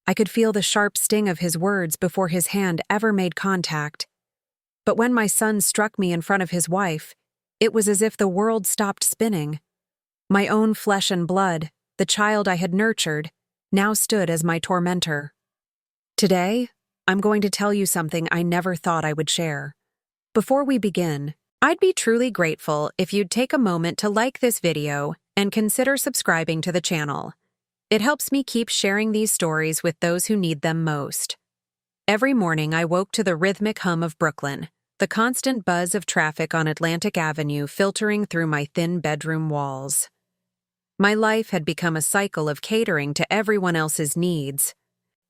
I could feel the sharp sting of his words before his hand ever made contact. But when my son struck me in front of his wife, it was as if the world stopped spinning. My own flesh and blood, the child I had nurtured, now stood as my tormentor. Today, I'm going to tell you something I never thought I would share. Before we begin, I'd be truly grateful if you'd take a moment to like this video and consider subscribing to the channel. It helps me keep sharing these stories with those who need them most. Every morning I woke to the rhythmic hum of Brooklyn, the constant buzz of traffic on Atlantic Avenue filtering through my thin bedroom walls. My life had become a cycle of catering to everyone else's needs,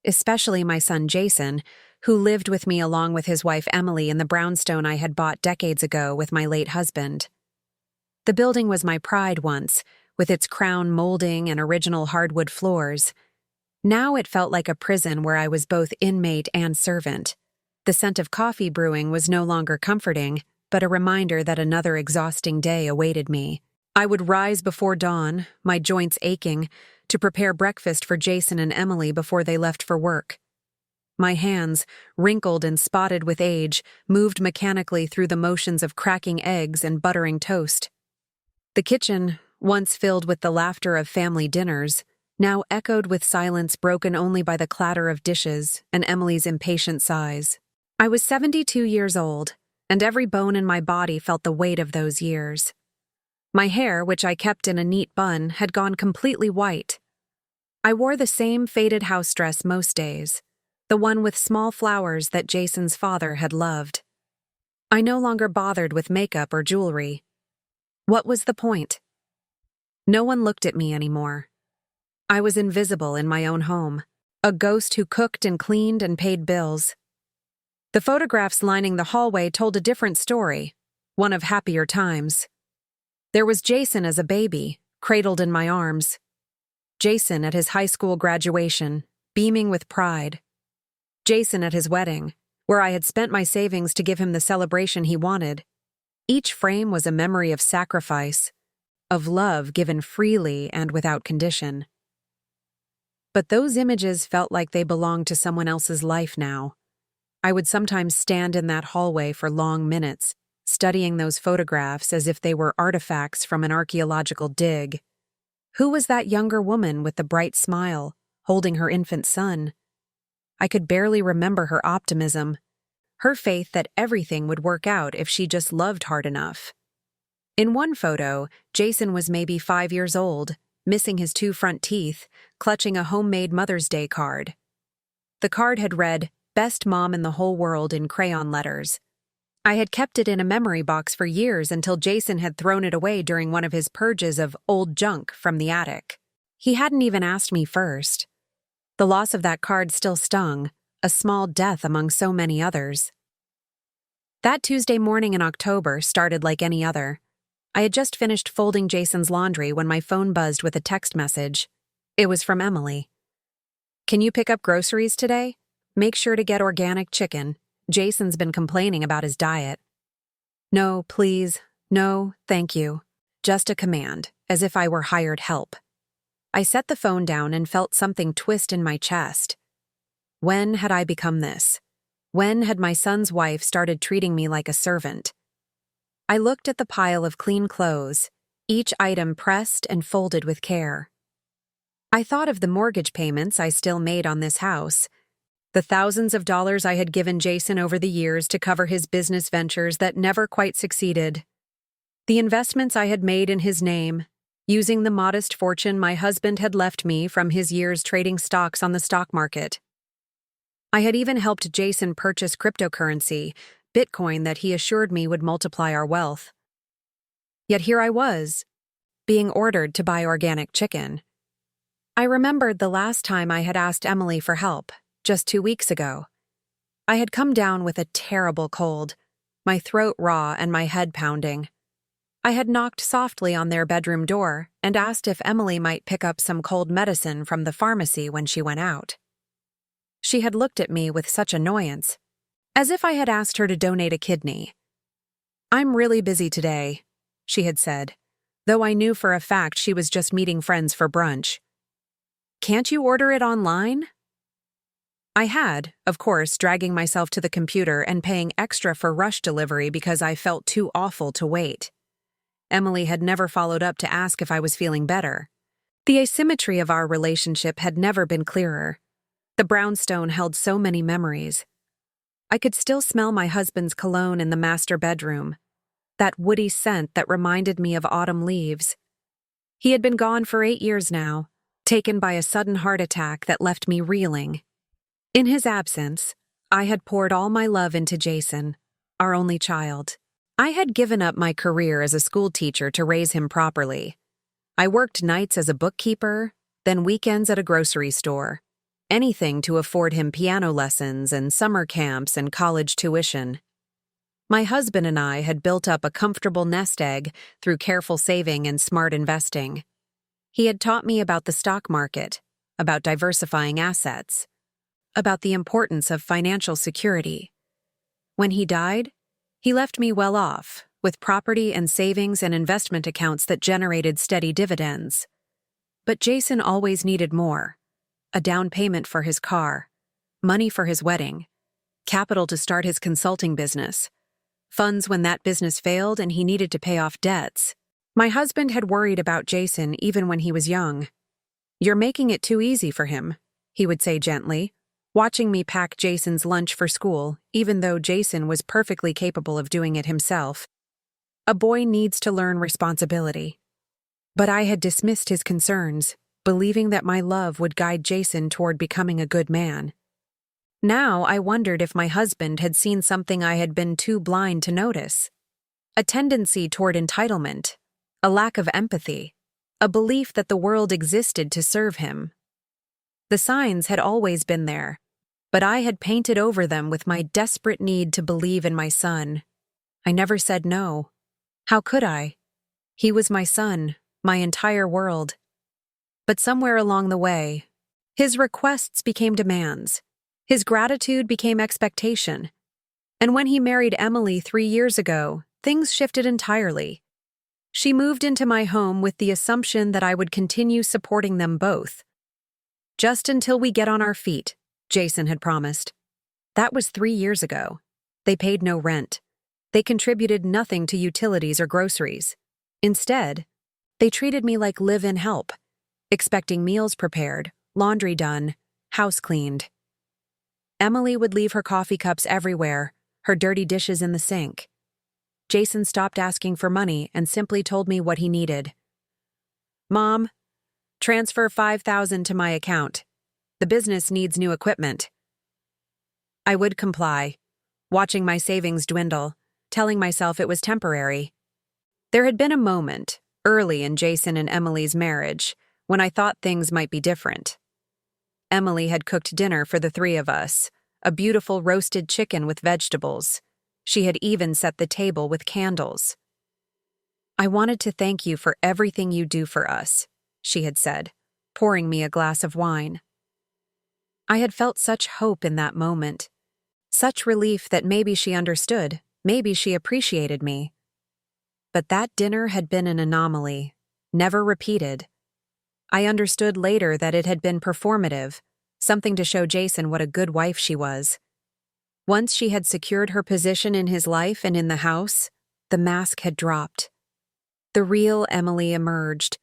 especially my son Jason, who lived with me along with his wife Emily in the brownstone I had bought decades ago with my late husband. The building was my pride once, with its crown molding and original hardwood floors. Now it felt like a prison where I was both inmate and servant. The scent of coffee brewing was no longer comforting, but a reminder that another exhausting day awaited me. I would rise before dawn, my joints aching, to prepare breakfast for Jason and Emily before they left for work. My hands, wrinkled and spotted with age, moved mechanically through the motions of cracking eggs and buttering toast. The kitchen, once filled with the laughter of family dinners, now echoed with silence broken only by the clatter of dishes and Emily's impatient sighs. I was 72 years old, and every bone in my body felt the weight of those years. My hair, which I kept in a neat bun, had gone completely white. I wore the same faded house dress most days, the one with small flowers that Jason's father had loved. I no longer bothered with makeup or jewelry. What was the point? No one looked at me anymore. I was invisible in my own home, a ghost who cooked and cleaned and paid bills. The photographs lining the hallway told a different story, one of happier times. There was Jason as a baby, cradled in my arms. Jason at his high school graduation, beaming with pride. Jason at his wedding, where I had spent my savings to give him the celebration he wanted. Each frame was a memory of sacrifice, of love given freely and without condition. But those images felt like they belonged to someone else's life now. I would sometimes stand in that hallway for long minutes, studying those photographs as if they were artifacts from an archaeological dig. Who was that younger woman with the bright smile, holding her infant son? I could barely remember her optimism, her faith that everything would work out if she just loved hard enough. In one photo, Jason was maybe 5 years old, missing his 2 front teeth, clutching a homemade Mother's Day card. The card had read, "Best Mom in the Whole World" in crayon letters. I had kept it in a memory box for years until Jason had thrown it away during one of his purges of old junk from the attic. He hadn't even asked me first. The loss of that card still stung, a small death among so many others. That Tuesday morning in October started like any other. I had just finished folding Jason's laundry when my phone buzzed with a text message. It was from Emily. "Can you pick up groceries today? Make sure to get organic chicken. Jason's been complaining about his diet." No, please. No, thank you. Just a command, as if I were hired help. I set the phone down and felt something twist in my chest. When had I become this? When had my son's wife started treating me like a servant? I looked at the pile of clean clothes, each item pressed and folded with care. I thought of the mortgage payments I still made on this house, the thousands of dollars I had given Jason over the years to cover his business ventures that never quite succeeded, the investments I had made in his name, using the modest fortune my husband had left me from his years trading stocks on the stock market. I had even helped Jason purchase cryptocurrency, Bitcoin, that he assured me would multiply our wealth. Yet here I was, being ordered to buy organic chicken. I remembered the last time I had asked Emily for help, just 2 weeks ago. I had come down with a terrible cold, my throat raw and my head pounding. I had knocked softly on their bedroom door and asked if Emily might pick up some cold medicine from the pharmacy when she went out. She had looked at me with such annoyance, as if I had asked her to donate a kidney. "I'm really busy today," she had said, though I knew for a fact she was just meeting friends for brunch. "Can't you order it online?" I had, of course, dragging myself to the computer and paying extra for rush delivery because I felt too awful to wait. Emily had never followed up to ask if I was feeling better. The asymmetry of our relationship had never been clearer. The brownstone held so many memories. I could still smell my husband's cologne in the master bedroom, that woody scent that reminded me of autumn leaves. He had been gone for 8 years now, taken by a sudden heart attack that left me reeling. In his absence, I had poured all my love into Jason, our only child. I had given up my career as a school teacher to raise him properly. I worked nights as a bookkeeper, then weekends at a grocery store. Anything to afford him piano lessons and summer camps and college tuition. My husband and I had built up a comfortable nest egg through careful saving and smart investing. He had taught me about the stock market, about diversifying assets, about the importance of financial security. When he died, he left me well off, with property and savings and investment accounts that generated steady dividends. But Jason always needed more. A down payment for his car, money for his wedding, capital to start his consulting business, funds when that business failed and he needed to pay off debts. My husband had worried about Jason even when he was young. "You're making it too easy for him," he would say gently, watching me pack Jason's lunch for school, even though Jason was perfectly capable of doing it himself. A boy needs to learn responsibility. But I had dismissed his concerns, believing that my love would guide Jason toward becoming a good man. Now I wondered if my husband had seen something I had been too blind to notice. A tendency toward entitlement, a lack of empathy, a belief that the world existed to serve him. The signs had always been there, but I had painted over them with my desperate need to believe in my son. I never said no. How could I? He was my son, my entire world. But somewhere along the way, his requests became demands. His gratitude became expectation. And when he married Emily 3 years ago, things shifted entirely. She moved into my home with the assumption that I would continue supporting them both. "Just until we get on our feet," Jason had promised. That was 3 years ago. They paid no rent. They contributed nothing to utilities or groceries. Instead, they treated me like live-in help, expecting meals prepared, laundry done, house cleaned. Emily would leave her coffee cups everywhere, her dirty dishes in the sink. Jason stopped asking for money and simply told me what he needed. "Mom, transfer $5,000 to my account. The business needs new equipment." I would comply, watching my savings dwindle, telling myself it was temporary. There had been a moment, early in Jason and Emily's marriage, when I thought things might be different. Emily had cooked dinner for the 3 of us, a beautiful roasted chicken with vegetables. She had even set the table with candles. "I wanted to thank you for everything you do for us," she had said, pouring me a glass of wine. I had felt such hope in that moment, such relief that maybe she understood, maybe she appreciated me. But that dinner had been an anomaly, never repeated. I understood later that it had been performative, something to show Jason what a good wife she was. Once she had secured her position in his life and in the house, the mask had dropped. The real Emily emerged,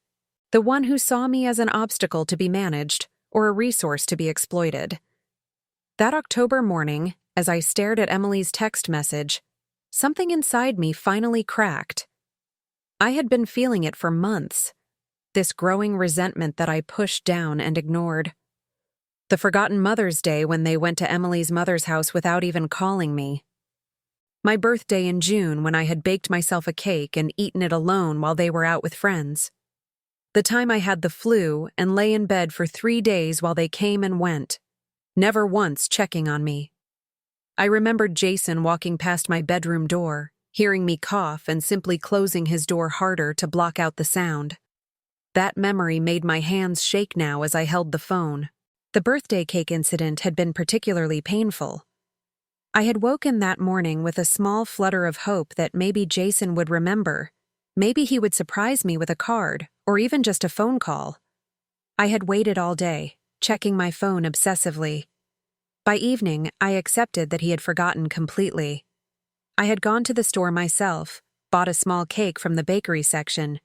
the one who saw me as an obstacle to be managed or a resource to be exploited. That October morning, as I stared at Emily's text message, something inside me finally cracked. I had been feeling it for months, this growing resentment that I pushed down and ignored. The forgotten Mother's Day when they went to Emily's mother's house without even calling me. My birthday in June when I had baked myself a cake and eaten it alone while they were out with friends. The time I had the flu and lay in bed for 3 days while they came and went, never once checking on me. I remembered Jason walking past my bedroom door, hearing me cough and simply closing his door harder to block out the sound. That memory made my hands shake now as I held the phone. The birthday cake incident had been particularly painful. I had woken that morning with a small flutter of hope that maybe Jason would remember. Maybe he would surprise me with a card, or even just a phone call. I had waited all day, checking my phone obsessively. By evening, I accepted that he had forgotten completely. I had gone to the store myself, bought a small cake from the bakery section,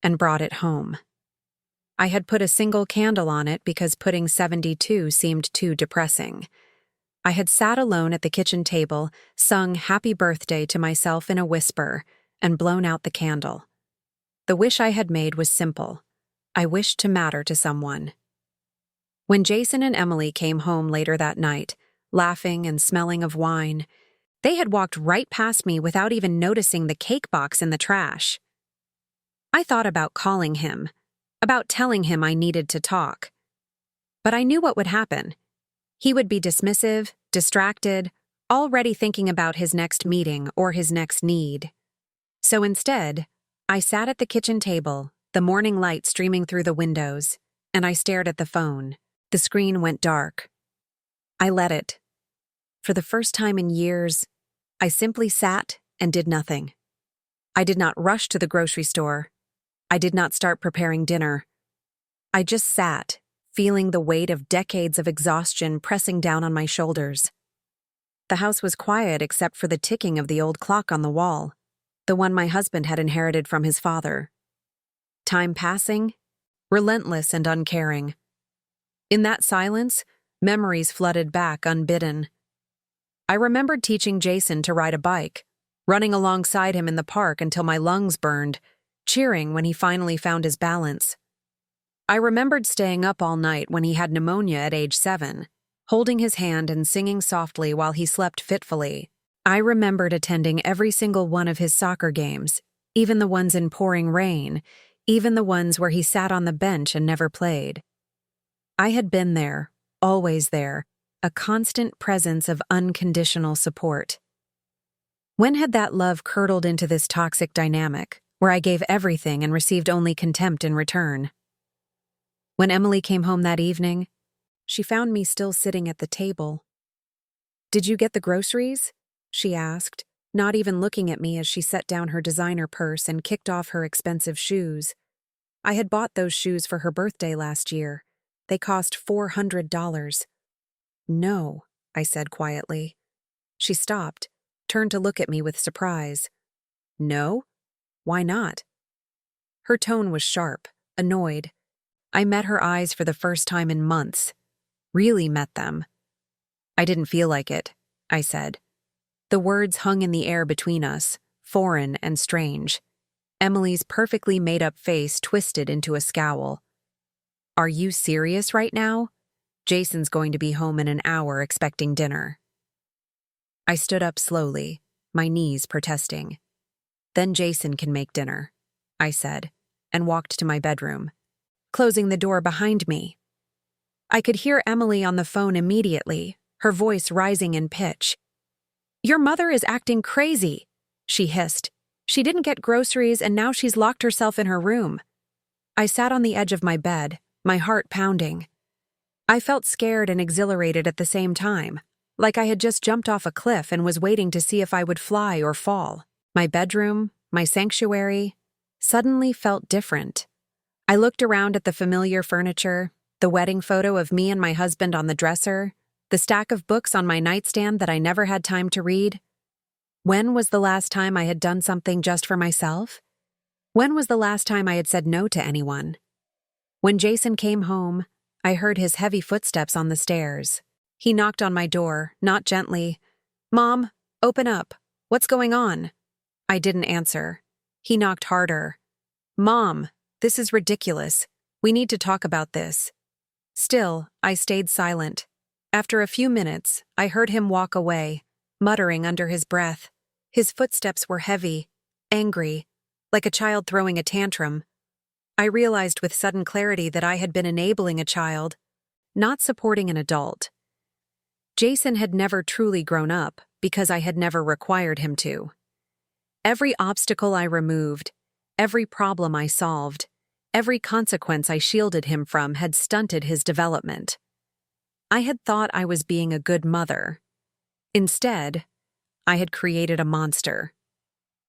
and brought it home. I had put a single candle on it because putting 72 seemed too depressing. I had sat alone at the kitchen table, sung Happy Birthday to myself in a whisper, and blown out the candle. The wish I had made was simple. I wished to matter to someone. When Jason and Emily came home later that night, laughing and smelling of wine, they had walked right past me without even noticing the cake box in the trash. I thought about calling him, about telling him I needed to talk. But I knew what would happen. He would be dismissive, distracted, already thinking about his next meeting or his next need. So instead, I sat at the kitchen table, the morning light streaming through the windows, and I stared at the phone. The screen went dark. I let it. For the first time in years, I simply sat and did nothing. I did not rush to the grocery store. I did not start preparing dinner. I just sat, feeling the weight of decades of exhaustion pressing down on my shoulders. The house was quiet except for the ticking of the old clock on the wall, the one my husband had inherited from his father. Time passing, relentless and uncaring. In that silence, memories flooded back unbidden. I remembered teaching Jason to ride a bike, running alongside him in the park until my lungs burned, cheering when he finally found his balance. I remembered staying up all night when he had pneumonia at age 7, holding his hand and singing softly while he slept fitfully. I remembered attending every single one of his soccer games, even the ones in pouring rain, even the ones where he sat on the bench and never played. I had been there, always there, a constant presence of unconditional support. When had that love curdled into this toxic dynamic, where I gave everything and received only contempt in return? When Emily came home that evening, she found me still sitting at the table. "Did you get the groceries?" she asked, not even looking at me as she set down her designer purse and kicked off her expensive shoes. I had bought those shoes for her birthday last year. They cost $400. "No," I said quietly. She stopped, turned to look at me with surprise. "No? Why not?" Her tone was sharp, annoyed. I met her eyes for the first time in months. Really met them. "I didn't feel like it," I said. The words hung in the air between us, foreign and strange. Emily's perfectly made-up face twisted into a scowl. "Are you serious right now? Jason's going to be home in an hour expecting dinner." I stood up slowly, my knees protesting. "Then Jason can make dinner," I said, and walked to my bedroom, closing the door behind me. I could hear Emily on the phone immediately, her voice rising in pitch. "Your mother is acting crazy," she hissed. "She didn't get groceries and now she's locked herself in her room." I sat on the edge of my bed, my heart pounding. I felt scared and exhilarated at the same time, like I had just jumped off a cliff and was waiting to see if I would fly or fall. My bedroom, my sanctuary, suddenly felt different. I looked around at the familiar furniture, the wedding photo of me and my husband on the dresser, the stack of books on my nightstand that I never had time to read. When was the last time I had done something just for myself? When was the last time I had said no to anyone? When Jason came home, I heard his heavy footsteps on the stairs. He knocked on my door, not gently. "Mom, open up. What's going on?" I didn't answer. He knocked harder. "Mom, this is ridiculous. We need to talk about this." Still, I stayed silent. After a few minutes, I heard him walk away, muttering under his breath. His footsteps were heavy, angry, like a child throwing a tantrum. I realized with sudden clarity that I had been enabling a child, not supporting an adult. Jason had never truly grown up because I had never required him to. Every obstacle I removed, every problem I solved, every consequence I shielded him from had stunted his development. I had thought I was being a good mother. Instead, I had created a monster.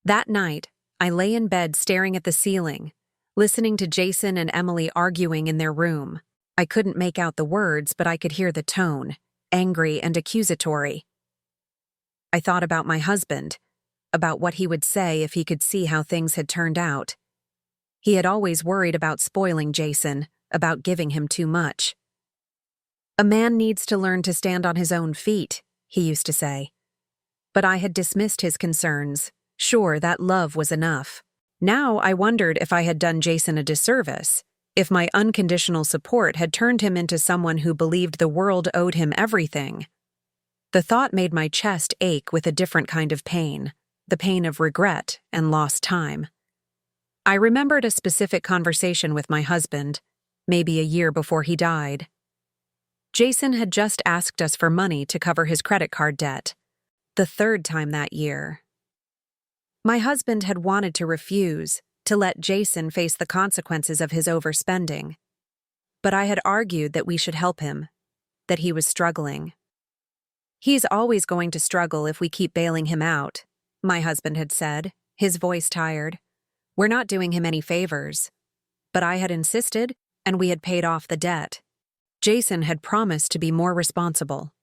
That night, I lay in bed staring at the ceiling, listening to Jason and Emily arguing in their room. I couldn't make out the words, but I could hear the tone, angry and accusatory. I thought about my husband, about what he would say if he could see how things had turned out. He had always worried about spoiling Jason, about giving him too much. "A man needs to learn to stand on his own feet," he used to say. But I had dismissed his concerns, sure that love was enough. Now I wondered if I had done Jason a disservice, if my unconditional support had turned him into someone who believed the world owed him everything. The thought made my chest ache with a different kind of pain, the pain of regret and lost time. I remembered a specific conversation with my husband, maybe a year before he died. Jason had just asked us for money to cover his credit card debt, the third time that year. My husband had wanted to refuse, to let Jason face the consequences of his overspending. But I had argued that we should help him, that he was struggling. "He's always going to struggle if we keep bailing him out," my husband had said, his voice tired. "We're not doing him any favors." But I had insisted, and we had paid off the debt. Jason had promised to be more responsible.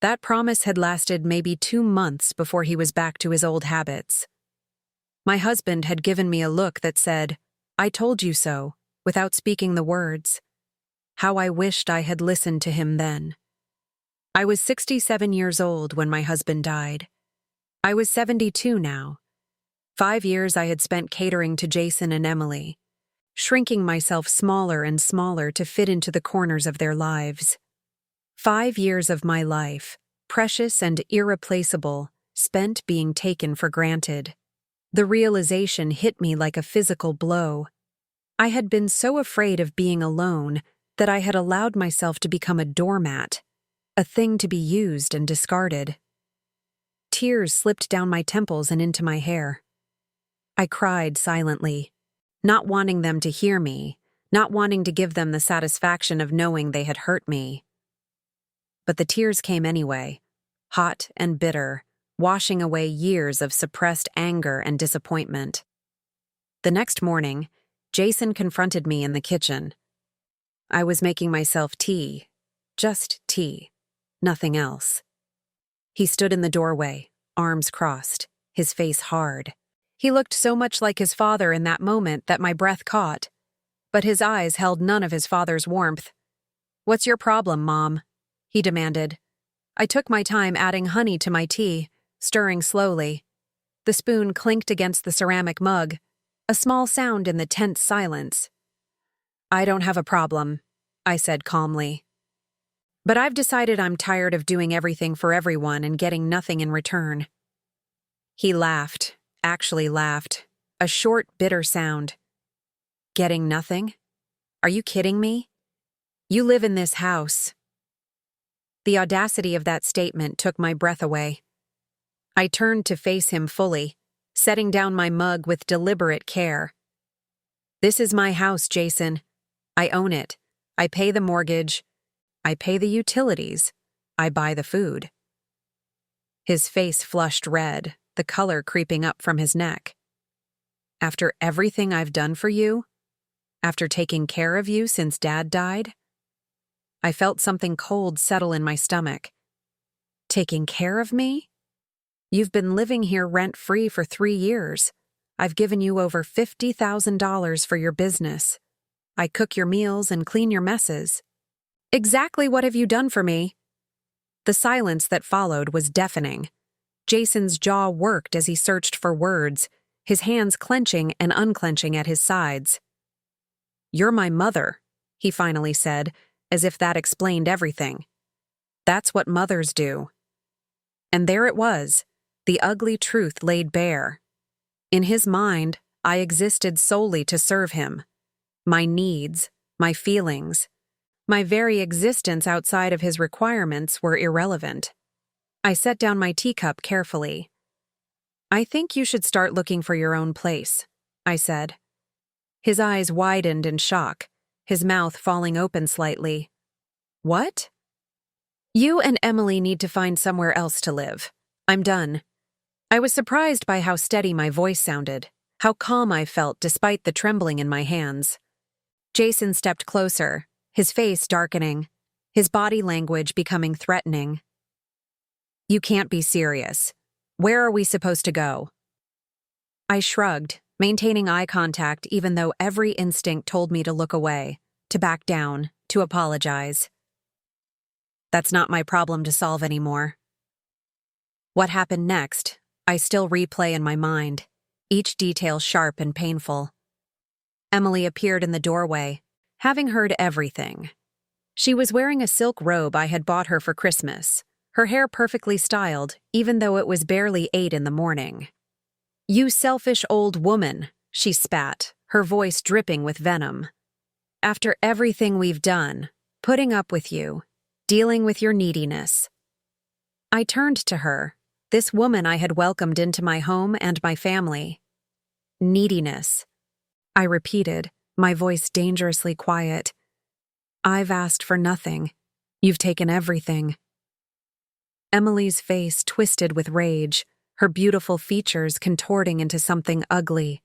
That promise had lasted maybe 2 months before he was back to his old habits. My husband had given me a look that said, "I told you so," without speaking the words. How I wished I had listened to him then. I was 67 years old when my husband died. I was 72 now. 5 years I had spent catering to Jason and Emily, shrinking myself smaller and smaller to fit into the corners of their lives. 5 years of my life, precious and irreplaceable, spent being taken for granted. The realization hit me like a physical blow. I had been so afraid of being alone that I had allowed myself to become a doormat, a thing to be used and discarded. Tears slipped down my temples and into my hair. I cried silently, not wanting them to hear me, not wanting to give them the satisfaction of knowing they had hurt me. But the tears came anyway, hot and bitter, washing away years of suppressed anger and disappointment. The next morning, Jason confronted me in the kitchen. I was making myself tea, just tea, nothing else. He stood in the doorway, arms crossed, his face hard. He looked so much like his father in that moment that my breath caught, but his eyes held none of his father's warmth. "What's your problem, Mom?" he demanded. I took my time adding honey to my tea, stirring slowly. The spoon clinked against the ceramic mug, a small sound in the tense silence. "I don't have a problem," I said calmly. "But I've decided I'm tired of doing everything for everyone and getting nothing in return." He laughed, actually laughed, a short, bitter sound. "Getting nothing? Are you kidding me? You live in this house." The audacity of that statement took my breath away. I turned to face him fully, setting down my mug with deliberate care. "This is my house, Jason. I own it. I pay the mortgage. I pay the utilities. I buy the food." His face flushed red, the color creeping up from his neck. "After everything I've done for you? After taking care of you since Dad died?" I felt something cold settle in my stomach. "Taking care of me? You've been living here rent-free for 3 years. I've given you over $50,000 for your business. I cook your meals and clean your messes. Exactly what have you done for me?" The silence that followed was deafening. Jason's jaw worked as he searched for words, his hands clenching and unclenching at his sides. "You're my mother," he finally said, as if that explained everything. "That's what mothers do." And there it was, the ugly truth laid bare. In his mind, I existed solely to serve him. My needs, my feelings, my very existence outside of his requirements were irrelevant. I set down my teacup carefully. "I think you should start looking for your own place," I said. His eyes widened in shock, his mouth falling open slightly. "What?" "You and Emily need to find somewhere else to live. I'm done." I was surprised by how steady my voice sounded, how calm I felt despite the trembling in my hands. Jason stepped closer, his face darkening, his body language becoming threatening. "You can't be serious. Where are we supposed to go?" I shrugged, maintaining eye contact even though every instinct told me to look away, to back down, to apologize. That's not my problem to solve anymore. What happened next, I still replay in my mind, each detail sharp and painful. Emily appeared in the doorway, having heard everything. She was wearing a silk robe I had bought her for Christmas, her hair perfectly styled, even though it was barely 8 in the morning. "You selfish old woman," she spat, her voice dripping with venom. "After everything we've done, putting up with you, dealing with your neediness." I turned to her, this woman I had welcomed into my home and my family. "Neediness," I repeated, my voice dangerously quiet. "I've asked for nothing. You've taken everything." Emily's face twisted with rage, her beautiful features contorting into something ugly.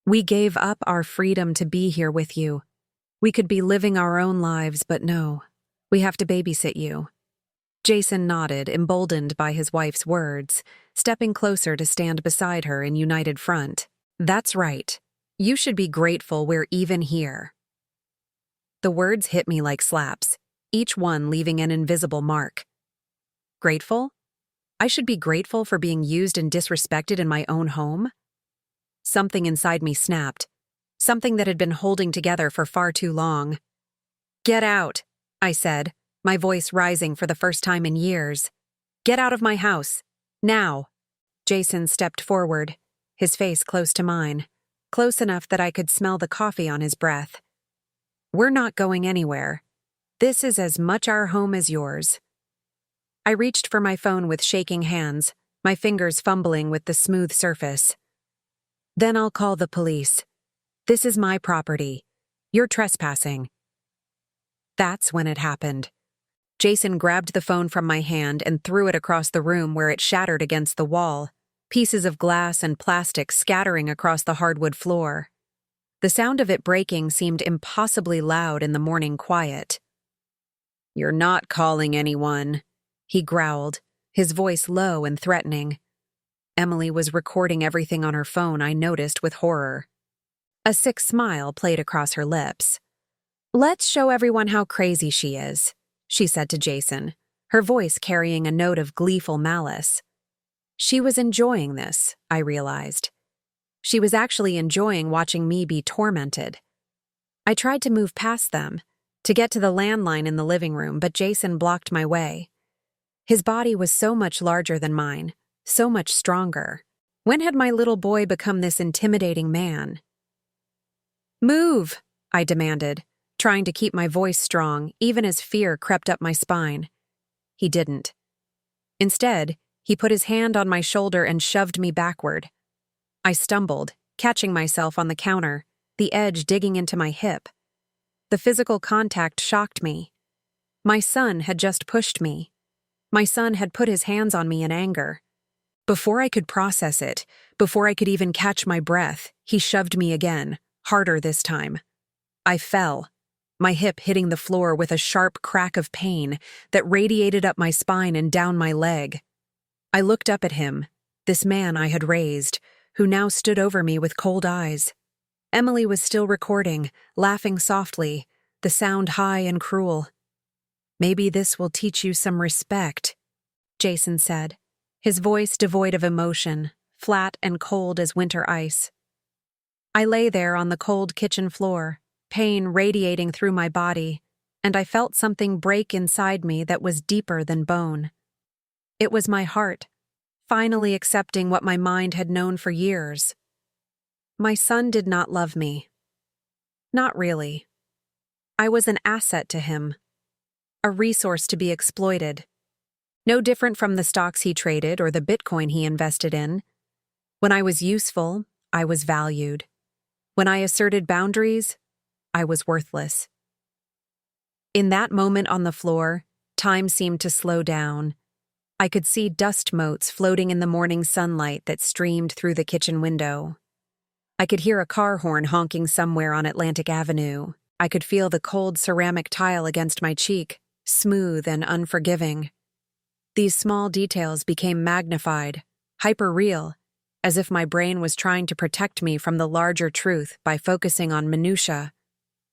"We gave up our freedom to be here with you. We could be living our own lives, but no. We have to babysit you." Jason nodded, emboldened by his wife's words, stepping closer to stand beside her in united front. "That's right. You should be grateful we're even here." The words hit me like slaps, each one leaving an invisible mark. Grateful? I should be grateful for being used and disrespected in my own home? Something inside me snapped, something that had been holding together for far too long. "Get out," I said, my voice rising for the first time in years. "Get out of my house. Now." Jason stepped forward, his face close to mine, close enough that I could smell the coffee on his breath. "We're not going anywhere. This is as much our home as yours." I reached for my phone with shaking hands, my fingers fumbling with the smooth surface. "Then I'll call the police. This is my property. You're trespassing." That's when it happened. Jason grabbed the phone from my hand and threw it across the room where it shattered against the wall, pieces of glass and plastic scattering across the hardwood floor. The sound of it breaking seemed impossibly loud in the morning quiet. "You're not calling anyone," he growled, his voice low and threatening. Emily was recording everything on her phone, I noticed with horror. A sick smile played across her lips. "Let's show everyone how crazy she is," she said to Jason, her voice carrying a note of gleeful malice. She was enjoying this, I realized. She was actually enjoying watching me be tormented. I tried to move past them, to get to the landline in the living room, but Jason blocked my way. His body was so much larger than mine, so much stronger. When had my little boy become this intimidating man? "Move," I demanded, trying to keep my voice strong, even as fear crept up my spine. He didn't. Instead, he put his hand on my shoulder and shoved me backward. I stumbled, catching myself on the counter, the edge digging into my hip. The physical contact shocked me. My son had just pushed me. My son had put his hands on me in anger. Before I could process it, before I could even catch my breath, he shoved me again, harder this time. I fell, my hip hitting the floor with a sharp crack of pain that radiated up my spine and down my leg. I looked up at him, this man I had raised, who now stood over me with cold eyes. Emily was still recording, laughing softly, the sound high and cruel. "Maybe this will teach you some respect," Jason said, his voice devoid of emotion, flat and cold as winter ice. I lay there on the cold kitchen floor, pain radiating through my body, and I felt something break inside me that was deeper than bone. It was my heart, finally accepting what my mind had known for years. My son did not love me. Not really. I was an asset to him, a resource to be exploited. No different from the stocks he traded or the Bitcoin he invested in. When I was useful, I was valued. When I asserted boundaries, I was worthless. In that moment on the floor, time seemed to slow down. I could see dust motes floating in the morning sunlight that streamed through the kitchen window. I could hear a car horn honking somewhere on Atlantic Avenue. I could feel the cold ceramic tile against my cheek. smooth and unforgiving. These small details became magnified, hyper-real, as if my brain was trying to protect me from the larger truth by focusing on minutiae.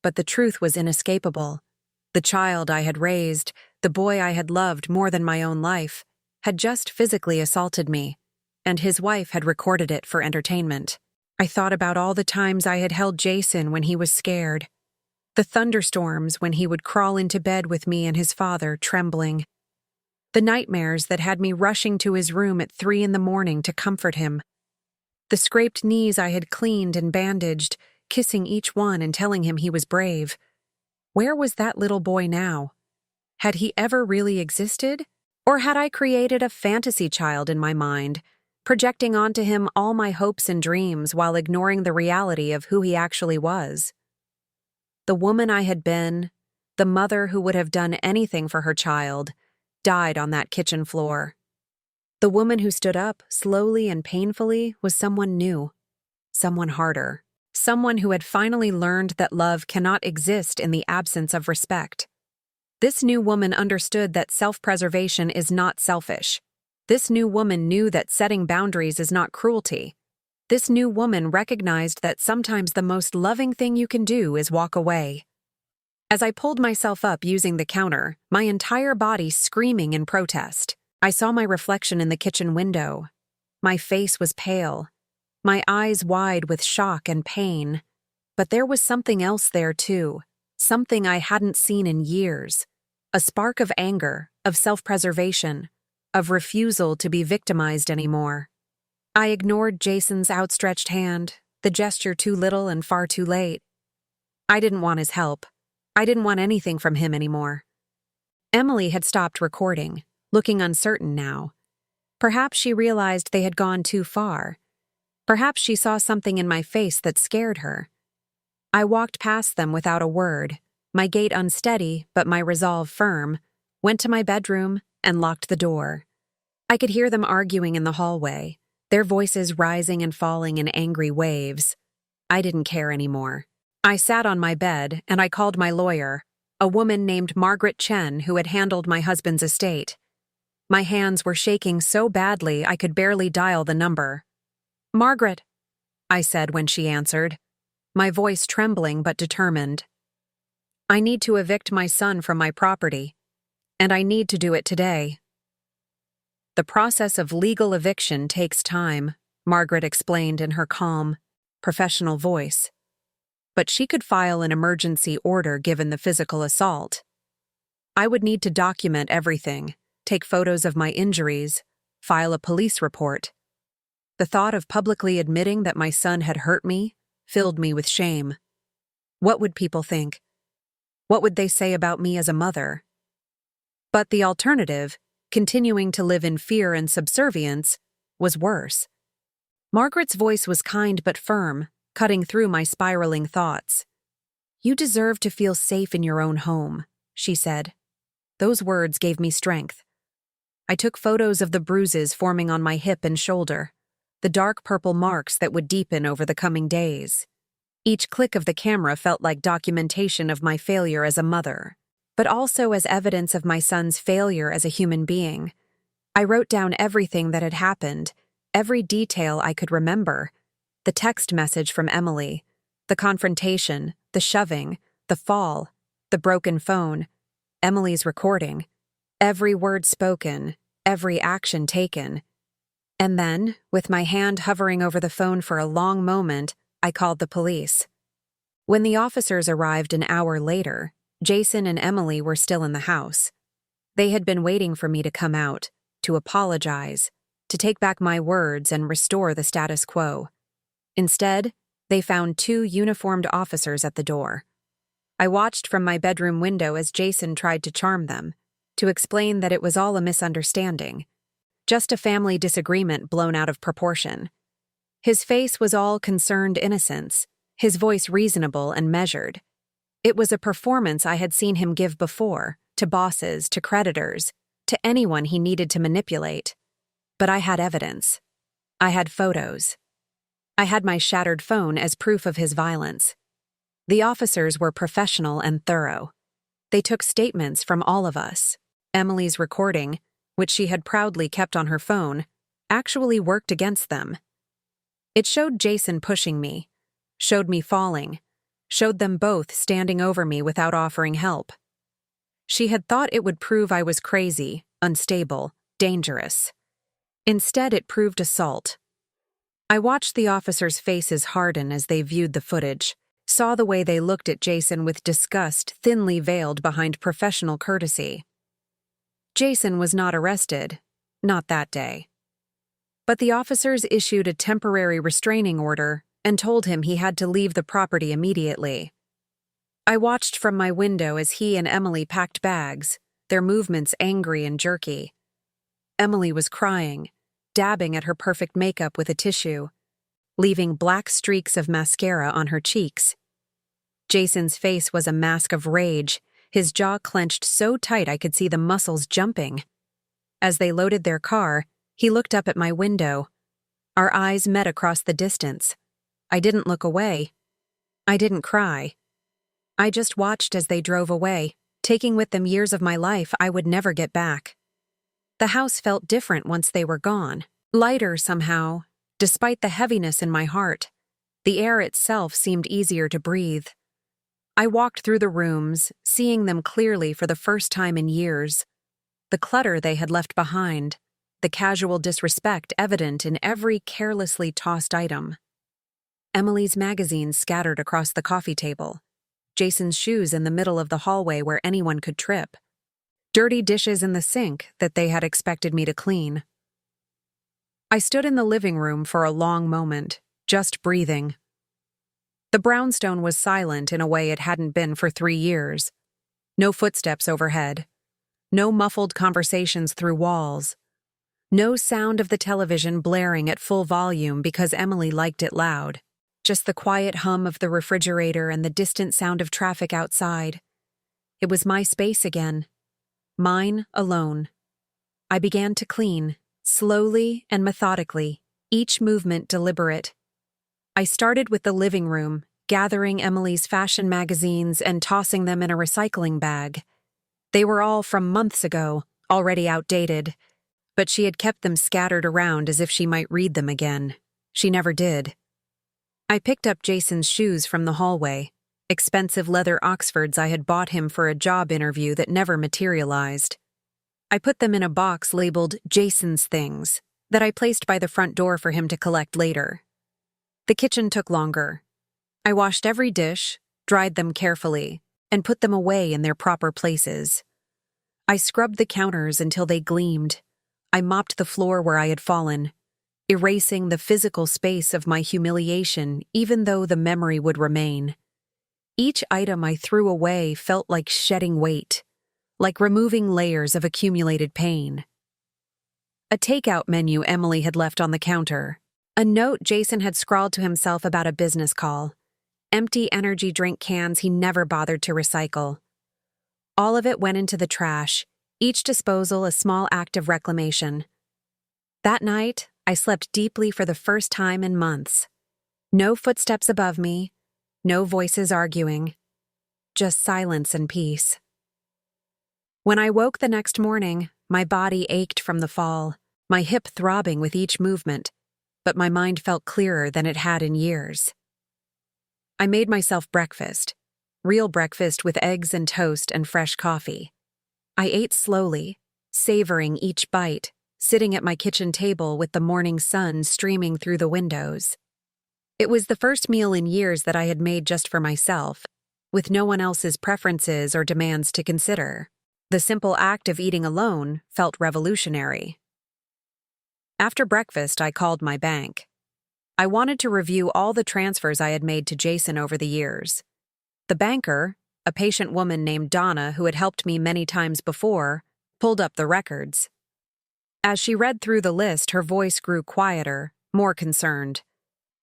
But the truth was inescapable. The child I had raised, the boy I had loved more than my own life, had just physically assaulted me, and his wife had recorded it for entertainment. I thought about all the times I had held Jason when he was scared, the thunderstorms when he would crawl into bed with me and his father, trembling, the nightmares that had me rushing to his room at 3 a.m. to comfort him, the scraped knees I had cleaned and bandaged, kissing each one and telling him he was brave. Where was that little boy now? Had he ever really existed? Or had I created a fantasy child in my mind, projecting onto him all my hopes and dreams while ignoring the reality of who he actually was? The woman I had been, the mother who would have done anything for her child, died on that kitchen floor. The woman who stood up, slowly and painfully, was someone new, someone harder, someone who had finally learned that love cannot exist in the absence of respect. This new woman understood that self-preservation is not selfish. This new woman knew that setting boundaries is not cruelty. This new woman recognized that sometimes the most loving thing you can do is walk away. As I pulled myself up using the counter, my entire body screaming in protest, I saw my reflection in the kitchen window. My face was pale, my eyes wide with shock and pain. But there was something else there too, something I hadn't seen in years. A spark of anger, of self-preservation, of refusal to be victimized anymore. I ignored Jason's outstretched hand, the gesture too little and far too late. I didn't want his help. I didn't want anything from him anymore. Emily had stopped recording, looking uncertain now. Perhaps she realized they had gone too far. Perhaps she saw something in my face that scared her. I walked past them without a word, my gait unsteady but my resolve firm, went to my bedroom and locked the door. I could hear them arguing in the hallway, their voices rising and falling in angry waves. I didn't care anymore. I sat on my bed and I called my lawyer, a woman named Margaret Chen who had handled my husband's estate. My hands were shaking so badly I could barely dial the number. "Margaret," I said when she answered, my voice trembling but determined. "I need to evict my son from my property, and I need to do it today." "The process of legal eviction takes time," Margaret explained in her calm, professional voice. But she could file an emergency order given the physical assault. I would need to document everything, take photos of my injuries, file a police report. The thought of publicly admitting that my son had hurt me filled me with shame. What would people think? What would they say about me as a mother? But the alternative, continuing to live in fear and subservience, was worse. Margaret's voice was kind but firm, cutting through my spiraling thoughts. "You deserve to feel safe in your own home," she said. Those words gave me strength. I took photos of the bruises forming on my hip and shoulder, the dark purple marks that would deepen over the coming days. Each click of the camera felt like documentation of my failure as a mother, but also as evidence of my son's failure as a human being. I wrote down everything that had happened, every detail I could remember. The text message from Emily, the confrontation, the shoving, the fall, the broken phone, Emily's recording, every word spoken, every action taken. And then, with my hand hovering over the phone for a long moment, I called the police. When the officers arrived an hour later, Jason and Emily were still in the house. They had been waiting for me to come out, to apologize, to take back my words and restore the status quo. Instead, they found 2 uniformed officers at the door. I watched from my bedroom window as Jason tried to charm them, to explain that it was all a misunderstanding, just a family disagreement blown out of proportion. His face was all concerned innocence, his voice reasonable and measured. It was a performance I had seen him give before, to bosses, to creditors, to anyone he needed to manipulate. But I had evidence. I had photos. I had my shattered phone as proof of his violence. The officers were professional and thorough. They took statements from all of us. Emily's recording, which she had proudly kept on her phone, actually worked against them. It showed Jason pushing me, showed me falling, showed them both standing over me without offering help. She had thought it would prove I was crazy, unstable, dangerous. Instead, it proved assault. I watched the officers' faces harden as they viewed the footage, saw the way they looked at Jason with disgust thinly veiled behind professional courtesy. Jason was not arrested, not that day. But the officers issued a temporary restraining order and told him he had to leave the property immediately. I watched from my window as he and Emily packed bags, their movements angry and jerky. Emily was crying, dabbing at her perfect makeup with a tissue, leaving black streaks of mascara on her cheeks. Jason's face was a mask of rage, his jaw clenched so tight I could see the muscles jumping. As they loaded their car, he looked up at my window. Our eyes met across the distance. I didn't look away. I didn't cry. I just watched as they drove away, taking with them years of my life I would never get back. The house felt different once they were gone, lighter somehow, despite the heaviness in my heart. The air itself seemed easier to breathe. I walked through the rooms, seeing them clearly for the first time in years. The clutter they had left behind, the casual disrespect evident in every carelessly tossed item. Emily's magazines scattered across the coffee table, Jason's shoes in the middle of the hallway where anyone could trip, dirty dishes in the sink that they had expected me to clean. I stood in the living room for a long moment, just breathing. The brownstone was silent in a way it hadn't been for 3 years. No footsteps overhead. No muffled conversations through walls. No sound of the television blaring at full volume because Emily liked it loud. Just the quiet hum of the refrigerator and the distant sound of traffic outside. It was my space again. Mine alone. I began to clean, slowly and methodically, each movement deliberate. I started with the living room, gathering Emily's fashion magazines and tossing them in a recycling bag. They were all from months ago, already outdated, but she had kept them scattered around as if she might read them again. She never did. I picked up Jason's shoes from the hallway, expensive leather Oxfords I had bought him for a job interview that never materialized. I put them in a box labeled Jason's Things that I placed by the front door for him to collect later. The kitchen took longer. I washed every dish, dried them carefully, and put them away in their proper places. I scrubbed the counters until they gleamed. I mopped the floor where I had fallen, erasing the physical space of my humiliation even though the memory would remain. Each item I threw away felt like shedding weight, like removing layers of accumulated pain. A takeout menu Emily had left on the counter, a note Jason had scrawled to himself about a business call, empty energy drink cans he never bothered to recycle. All of it went into the trash, each disposal a small act of reclamation. That night, I slept deeply for the first time in months. No footsteps above me, no voices arguing, just silence and peace. When I woke the next morning, my body ached from the fall, my hip throbbing with each movement, but my mind felt clearer than it had in years. I made myself breakfast, real breakfast with eggs and toast and fresh coffee. I ate slowly, savoring each bite, sitting at my kitchen table with the morning sun streaming through the windows. It was the first meal in years that I had made just for myself, with no one else's preferences or demands to consider. The simple act of eating alone felt revolutionary. After breakfast, I called my bank. I wanted to review all the transfers I had made to Jason over the years. The banker, a patient woman named Donna who had helped me many times before, pulled up the records. As she read through the list, her voice grew quieter, more concerned.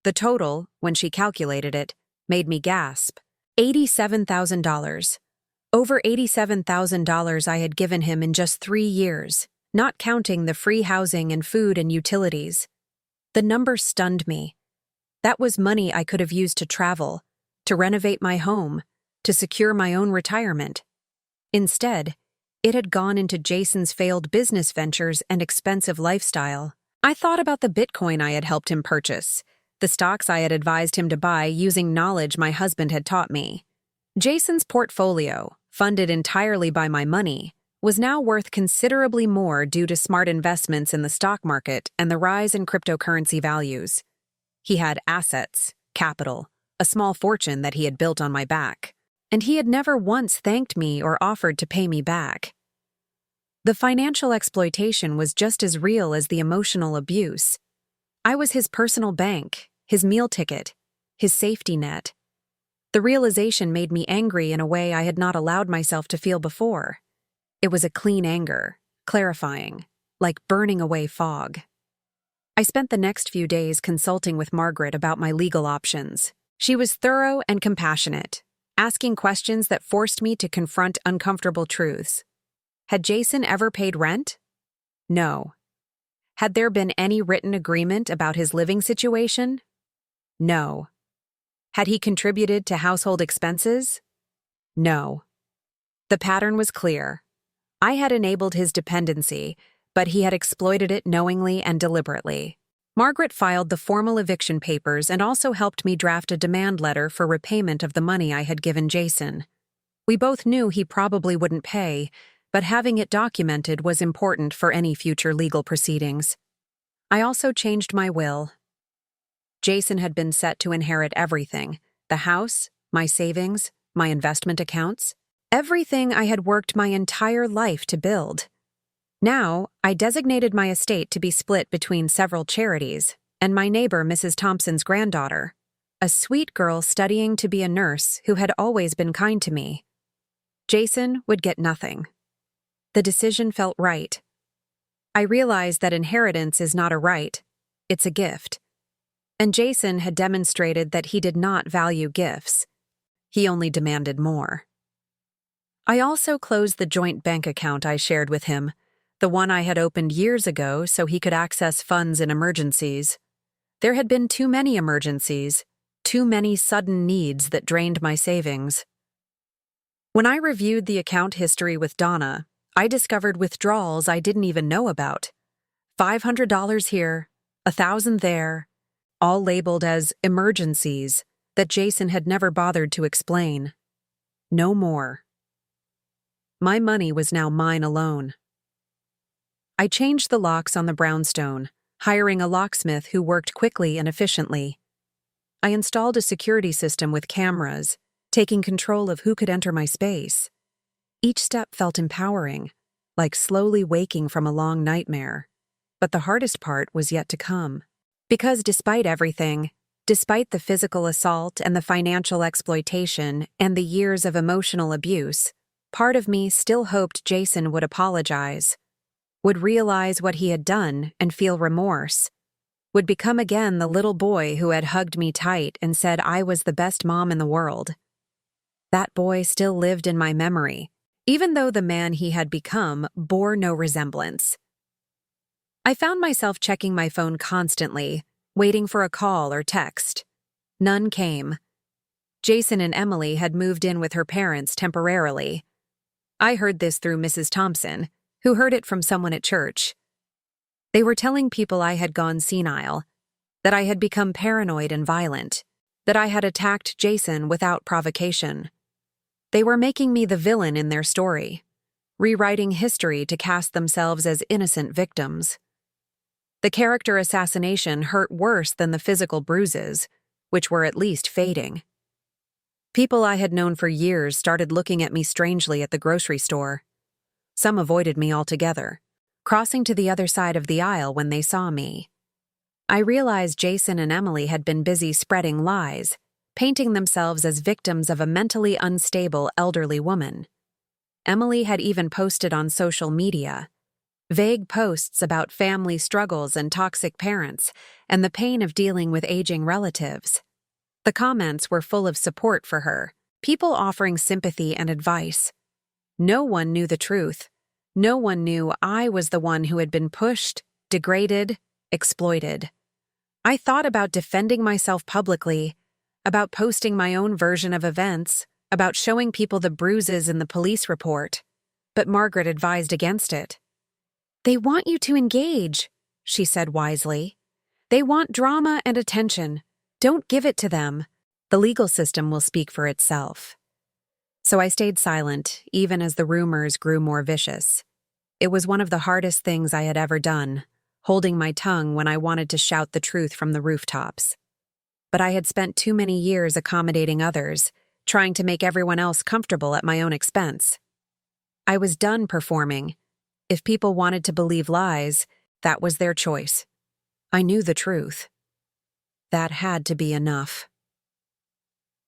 The total, when she calculated it, made me gasp. $87,000. Over $87,000 I had given him in just 3 years, not counting the free housing and food and utilities. The number stunned me. That was money I could have used to travel, to renovate my home, to secure my own retirement. Instead, it had gone into Jason's failed business ventures and expensive lifestyle. I thought about the Bitcoin I had helped him purchase, the stocks I had advised him to buy using knowledge my husband had taught me. Jason's portfolio, funded entirely by my money, was now worth considerably more due to smart investments in the stock market and the rise in cryptocurrency values. He had assets, capital, a small fortune that he had built on my back, and he had never once thanked me or offered to pay me back. The financial exploitation was just as real as the emotional abuse. I was his personal bank, his meal ticket, his safety net. The realization made me angry in a way I had not allowed myself to feel before. It was a clean anger, clarifying, like burning away fog. I spent the next few days consulting with Margaret about my legal options. She was thorough and compassionate, asking questions that forced me to confront uncomfortable truths. Had Jason ever paid rent? No. Had there been any written agreement about his living situation? No. Had he contributed to household expenses? No. The pattern was clear. I had enabled his dependency, but he had exploited it knowingly and deliberately. Margaret filed the formal eviction papers and also helped me draft a demand letter for repayment of the money I had given Jason. We both knew he probably wouldn't pay, but having it documented was important for any future legal proceedings. I also changed my will. Jason had been set to inherit everything: the house, my savings, my investment accounts, everything I had worked my entire life to build. Now, I designated my estate to be split between several charities and my neighbor Mrs. Thompson's granddaughter, a sweet girl studying to be a nurse who had always been kind to me. Jason would get nothing. The decision felt right. I realized that inheritance is not a right, it's a gift. And Jason had demonstrated that he did not value gifts. He only demanded more. I also closed the joint bank account I shared with him, the one I had opened years ago so he could access funds in emergencies. There had been too many emergencies, too many sudden needs that drained my savings. When I reviewed the account history with Donna, I discovered withdrawals I didn't even know about. $500 here, $1,000 there, all labeled as emergencies that Jason had never bothered to explain. No more. My money was now mine alone. I changed the locks on the brownstone, hiring a locksmith who worked quickly and efficiently. I installed a security system with cameras, taking control of who could enter my space. Each step felt empowering, like slowly waking from a long nightmare. But the hardest part was yet to come. Because despite everything, despite the physical assault and the financial exploitation and the years of emotional abuse, part of me still hoped Jason would apologize, would realize what he had done and feel remorse, would become again the little boy who had hugged me tight and said I was the best mom in the world. That boy still lived in my memory, even though the man he had become bore no resemblance. I found myself checking my phone constantly, waiting for a call or text. None came. Jason and Emily had moved in with her parents temporarily. I heard this through Mrs. Thompson, who heard it from someone at church. They were telling people I had gone senile, that I had become paranoid and violent, that I had attacked Jason without provocation. They were making me the villain in their story, rewriting history to cast themselves as innocent victims. The character assassination hurt worse than the physical bruises, which were at least fading. People I had known for years started looking at me strangely at the grocery store. Some avoided me altogether, crossing to the other side of the aisle when they saw me. I realized Jason and Emily had been busy spreading lies, painting themselves as victims of a mentally unstable elderly woman. Emily had even posted on social media vague posts about family struggles and toxic parents and the pain of dealing with aging relatives. The comments were full of support for her, people offering sympathy and advice. No one knew the truth. No one knew I was the one who had been pushed, degraded, exploited. I thought about defending myself publicly, about posting my own version of events, about showing people the bruises in the police report, but Margaret advised against it. "They want you to engage," she said wisely. "They want drama and attention. Don't give it to them. The legal system will speak for itself." So I stayed silent, even as the rumors grew more vicious. It was one of the hardest things I had ever done, holding my tongue when I wanted to shout the truth from the rooftops. But I had spent too many years accommodating others, trying to make everyone else comfortable at my own expense. I was done performing. If people wanted to believe lies, that was their choice. I knew the truth. That had to be enough.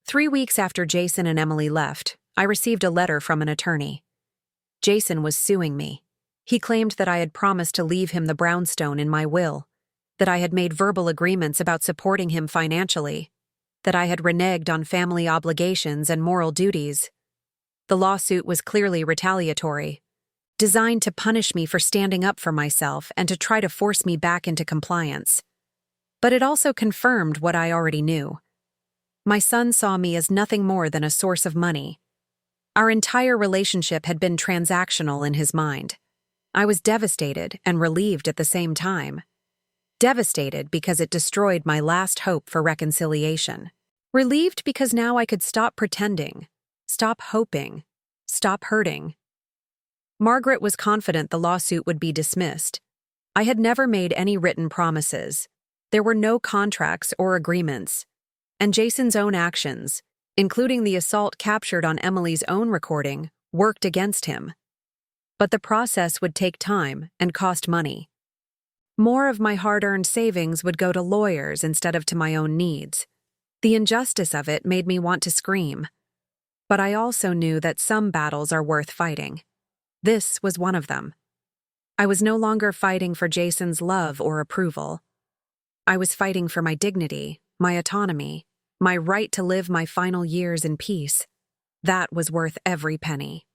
3 weeks after Jason and Emily left, I received a letter from an attorney. Jason was suing me. He claimed that I had promised to leave him the brownstone in my will, that I had made verbal agreements about supporting him financially, that I had reneged on family obligations and moral duties. The lawsuit was clearly retaliatory, designed to punish me for standing up for myself and to try to force me back into compliance. But it also confirmed what I already knew. My son saw me as nothing more than a source of money. Our entire relationship had been transactional in his mind. I was devastated and relieved at the same time. Devastated because it destroyed my last hope for reconciliation. Relieved because now I could stop pretending, stop hoping, stop hurting. Margaret was confident the lawsuit would be dismissed. I had never made any written promises. There were no contracts or agreements. And Jason's own actions, including the assault captured on Emily's own recording, worked against him. But the process would take time and cost money. More of my hard-earned savings would go to lawyers instead of to my own needs. The injustice of it made me want to scream. But I also knew that some battles are worth fighting. This was one of them. I was no longer fighting for Jason's love or approval. I was fighting for my dignity, my autonomy, my right to live my final years in peace. That was worth every penny.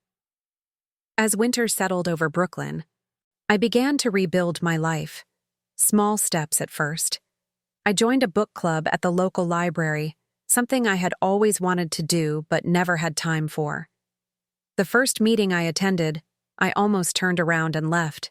As winter settled over Brooklyn, I began to rebuild my life. Small steps at first. I joined a book club at the local library, something I had always wanted to do but never had time for. The first meeting I attended, I almost turned around and left.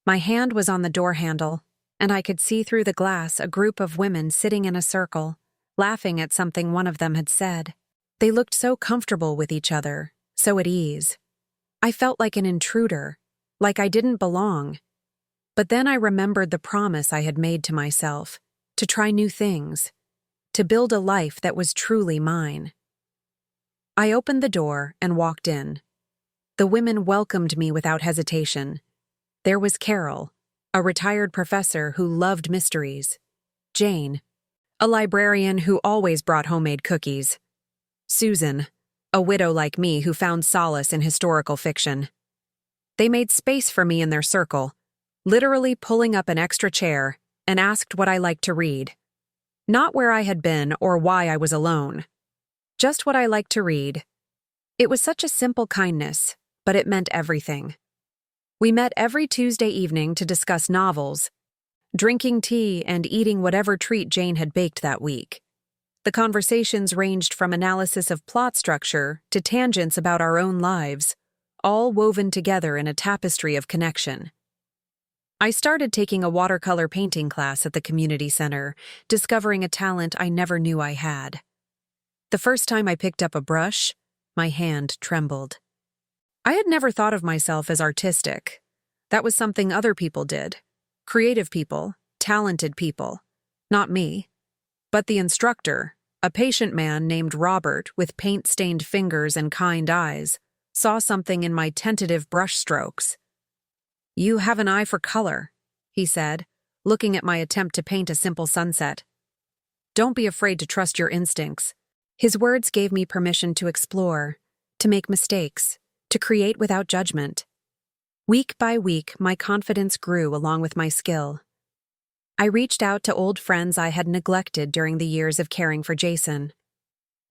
My hand was on the door handle, and I could see through the glass a group of women sitting in a circle, laughing at something one of them had said. They looked so comfortable with each other, so at ease. I felt like an intruder, like I didn't belong. But then I remembered the promise I had made to myself, to try new things, to build a life that was truly mine. I opened the door and walked in. The women welcomed me without hesitation. There was Carol, a retired professor who loved mysteries. Jane, a librarian who always brought homemade cookies. Susan, a widow like me who found solace in historical fiction. They made space for me in their circle, literally pulling up an extra chair, and asked what I liked to read. Not where I had been or why I was alone. Just what I liked to read. It was such a simple kindness, but it meant everything. We met every Tuesday evening to discuss novels, drinking tea and eating whatever treat Jane had baked that week. The conversations ranged from analysis of plot structure to tangents about our own lives, all woven together in a tapestry of connection. I started taking a watercolor painting class at the community center, discovering a talent I never knew I had. The first time I picked up a brush, my hand trembled. I had never thought of myself as artistic. That was something other people did. Creative people, talented people. Not me. But the instructor, a patient man named Robert with paint-stained fingers and kind eyes, saw something in my tentative brush strokes. "You have an eye for color," he said, looking at my attempt to paint a simple sunset. "Don't be afraid to trust your instincts." His words gave me permission to explore, to make mistakes, to create without judgment. Week by week, my confidence grew along with my skill. I reached out to old friends I had neglected during the years of caring for Jason.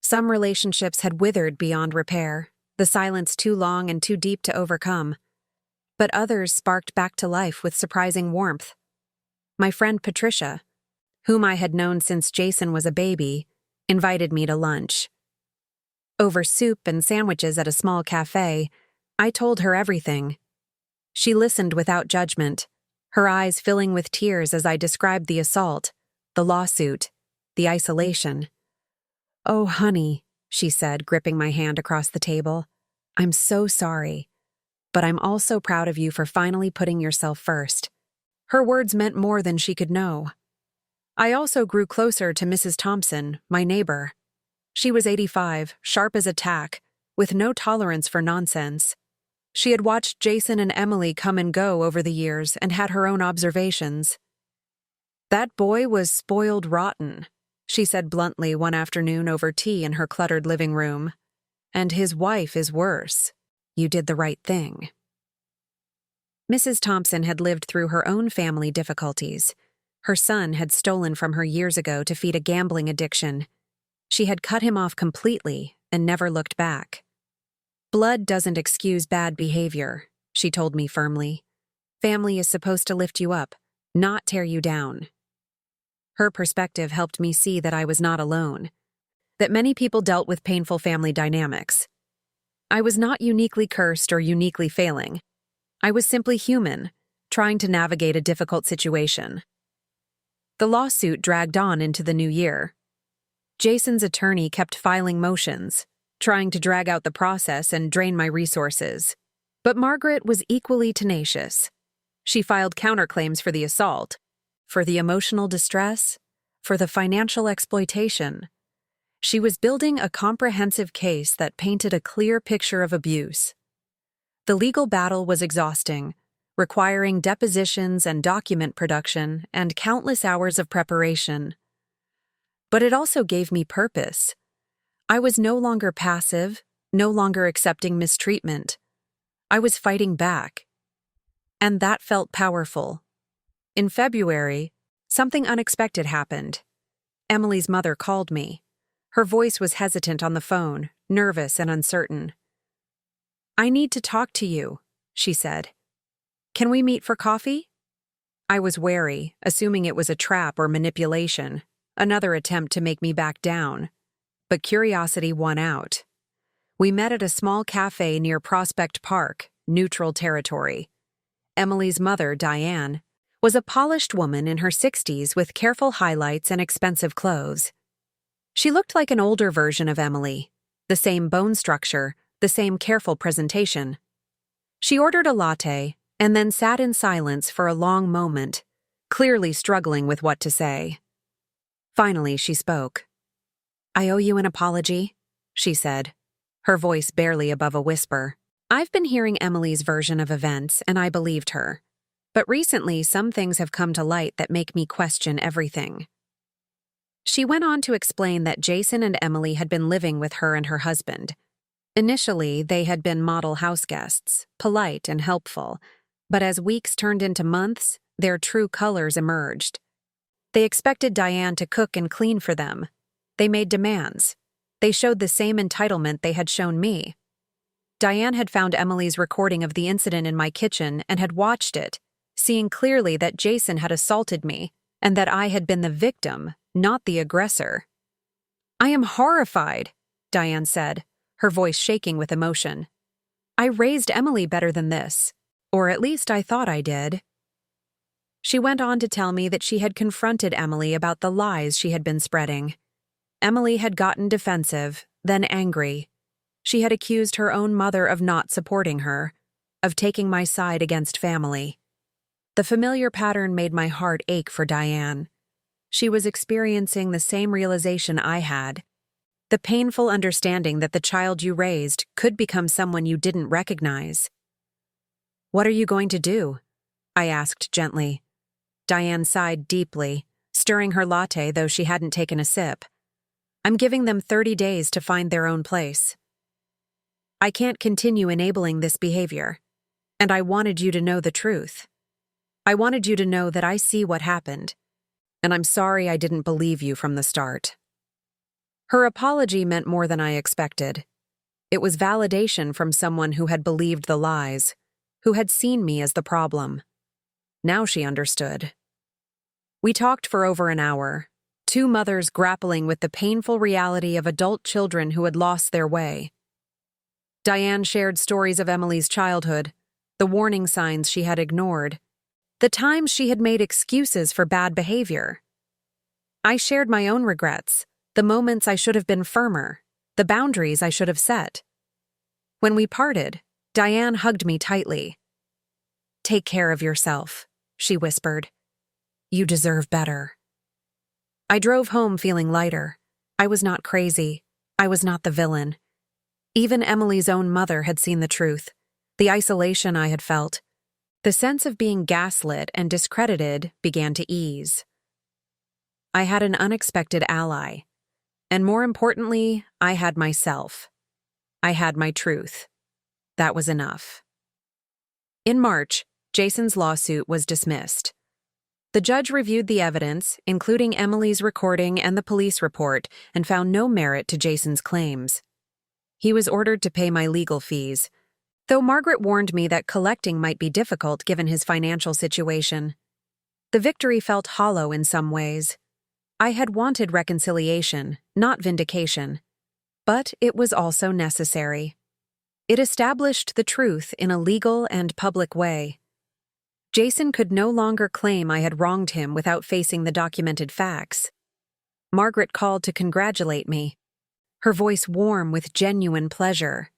Some relationships had withered beyond repair, the silence too long and too deep to overcome. But others sparked back to life with surprising warmth. My friend Patricia, whom I had known since Jason was a baby, invited me to lunch. Over soup and sandwiches at a small cafe, I told her everything. She listened without judgment, her eyes filling with tears as I described the assault, the lawsuit, the isolation. "Oh, honey," she said, gripping my hand across the table. "I'm so sorry, but I'm also proud of you for finally putting yourself first." Her words meant more than she could know. I also grew closer to Mrs. Thompson, my neighbor. She was 85, sharp as a tack, with no tolerance for nonsense. She had watched Jason and Emily come and go over the years and had her own observations. "That boy was spoiled rotten," she said bluntly one afternoon over tea in her cluttered living room. "And his wife is worse. You did the right thing." Mrs. Thompson had lived through her own family difficulties. Her son had stolen from her years ago to feed a gambling addiction. She had cut him off completely and never looked back. "Blood doesn't excuse bad behavior," she told me firmly. "Family is supposed to lift you up, not tear you down." Her perspective helped me see that I was not alone, that many people dealt with painful family dynamics. I was not uniquely cursed or uniquely failing. I was simply human, trying to navigate a difficult situation. The lawsuit dragged on into the new year. Jason's attorney kept filing motions, trying to drag out the process and drain my resources. But Margaret was equally tenacious. She filed counterclaims for the assault, for the emotional distress, for the financial exploitation. She was building a comprehensive case that painted a clear picture of abuse. The legal battle was exhausting, requiring depositions and document production and countless hours of preparation. But it also gave me purpose. I was no longer passive, no longer accepting mistreatment. I was fighting back. And that felt powerful. In February, something unexpected happened. Emily's mother called me. Her voice was hesitant on the phone, nervous and uncertain. "I need to talk to you," she said. "Can we meet for coffee?" I was wary, assuming it was a trap or manipulation, another attempt to make me back down. But curiosity won out. We met at a small cafe near Prospect Park, neutral territory. Emily's mother, Diane, was a polished woman in her 60s with careful highlights and expensive clothes. She looked like an older version of Emily, the same bone structure, the same careful presentation. She ordered a latte and then sat in silence for a long moment, clearly struggling with what to say. Finally, she spoke. "I owe you an apology," she said, her voice barely above a whisper. "I've been hearing Emily's version of events, and I believed her. But recently, some things have come to light that make me question everything." She went on to explain that Jason and Emily had been living with her and her husband. Initially, they had been model house guests, polite and helpful, but as weeks turned into months, their true colors emerged. They expected Diane to cook and clean for them. They made demands. They showed the same entitlement they had shown me. Diane had found Emily's recording of the incident in my kitchen and had watched it, seeing clearly that Jason had assaulted me and that I had been the victim, not the aggressor. "I am horrified," Diane said, her voice shaking with emotion. "I raised Emily better than this, or at least I thought I did." She went on to tell me that she had confronted Emily about the lies she had been spreading. Emily had gotten defensive, then angry. She had accused her own mother of not supporting her, of taking my side against family. The familiar pattern made my heart ache for Diane. She was experiencing the same realization I had. The painful understanding that the child you raised could become someone you didn't recognize. "What are you going to do?" I asked gently. Diane sighed deeply, stirring her latte though she hadn't taken a sip. "I'm giving them 30 days to find their own place. I can't continue enabling this behavior, and I wanted you to know the truth. I wanted you to know that I see what happened, and I'm sorry I didn't believe you from the start." Her apology meant more than I expected. It was validation from someone who had believed the lies, who had seen me as the problem. Now she understood. We talked for over an hour. Two mothers grappling with the painful reality of adult children who had lost their way. Diane shared stories of Emily's childhood, the warning signs she had ignored, the times she had made excuses for bad behavior. I shared my own regrets, the moments I should have been firmer, the boundaries I should have set. When we parted, Diane hugged me tightly. "Take care of yourself," she whispered. "You deserve better." I drove home feeling lighter. I was not crazy. I was not the villain. Even Emily's own mother had seen the truth, the isolation I had felt. The sense of being gaslit and discredited began to ease. I had an unexpected ally, and more importantly, I had myself. I had my truth. That was enough. In March, Jason's lawsuit was dismissed. The judge reviewed the evidence, including Emily's recording and the police report, and found no merit to Jason's claims. He was ordered to pay my legal fees, though Margaret warned me that collecting might be difficult given his financial situation. The victory felt hollow in some ways. I had wanted reconciliation, not vindication. But it was also necessary. It established the truth in a legal and public way. Jason could no longer claim I had wronged him without facing the documented facts. Margaret called to congratulate me, her voice warm with genuine pleasure.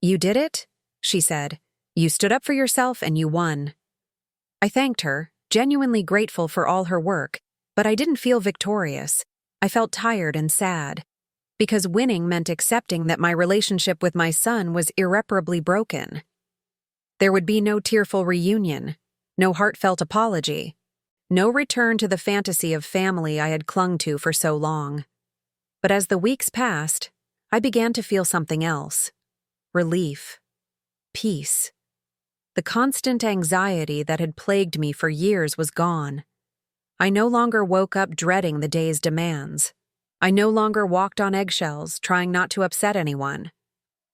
"You did it," she said. "You stood up for yourself and you won." I thanked her, genuinely grateful for all her work, but I didn't feel victorious. I felt tired and sad, because winning meant accepting that my relationship with my son was irreparably broken. There would be no tearful reunion, no heartfelt apology, no return to the fantasy of family I had clung to for so long. But as the weeks passed, I began to feel something else. Relief. Peace. The constant anxiety that had plagued me for years was gone. I no longer woke up dreading the day's demands. I no longer walked on eggshells, trying not to upset anyone.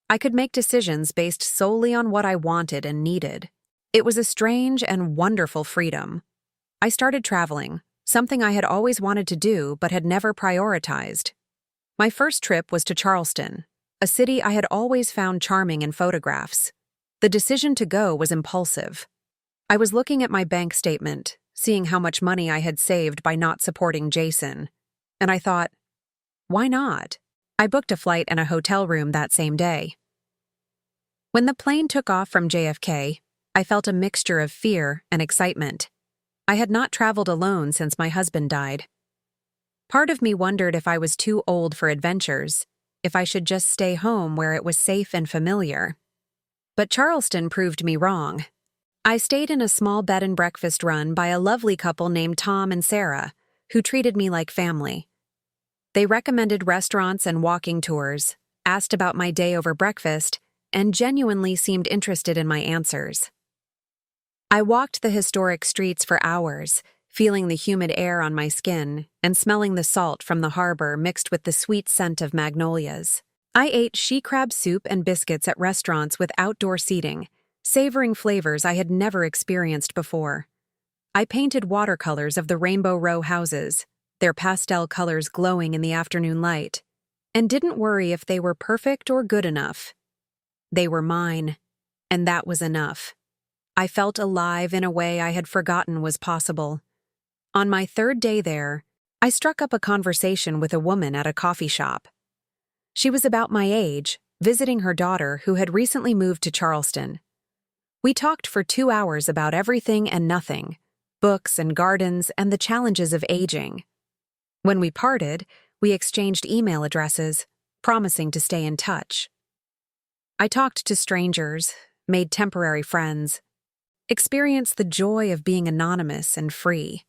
I could make decisions based solely on what I wanted and needed. It was a strange and wonderful freedom. I started traveling, something I had always wanted to do but had never prioritized. My first trip was to Charleston, a city I had always found charming in photographs. The decision to go was impulsive. I was looking at my bank statement, seeing how much money I had saved by not supporting Jason, and I thought, why not? I booked a flight and a hotel room that same day. When the plane took off from JFK, I felt a mixture of fear and excitement. I had not traveled alone since my husband died. Part of me wondered if I was too old for adventures, if I should just stay home where it was safe and familiar. But Charleston proved me wrong. I stayed in a small bed and breakfast run by a lovely couple named Tom and Sarah, who treated me like family. They recommended restaurants and walking tours, asked about my day over breakfast, and genuinely seemed interested in my answers. I walked the historic streets for hours, feeling the humid air on my skin and smelling the salt from the harbor mixed with the sweet scent of magnolias. I ate she crab soup and biscuits at restaurants with outdoor seating, savoring flavors I had never experienced before. I painted watercolors of the Rainbow Row houses, their pastel colors glowing in the afternoon light, and didn't worry if they were perfect or good enough. They were mine, and that was enough. I felt alive in a way I had forgotten was possible. On my third day there, I struck up a conversation with a woman at a coffee shop. She was about my age, visiting her daughter who had recently moved to Charleston. We talked for 2 hours about everything and nothing, books and gardens and the challenges of aging. When we parted, we exchanged email addresses, promising to stay in touch. I talked to strangers, made temporary friends, experienced the joy of being anonymous and free.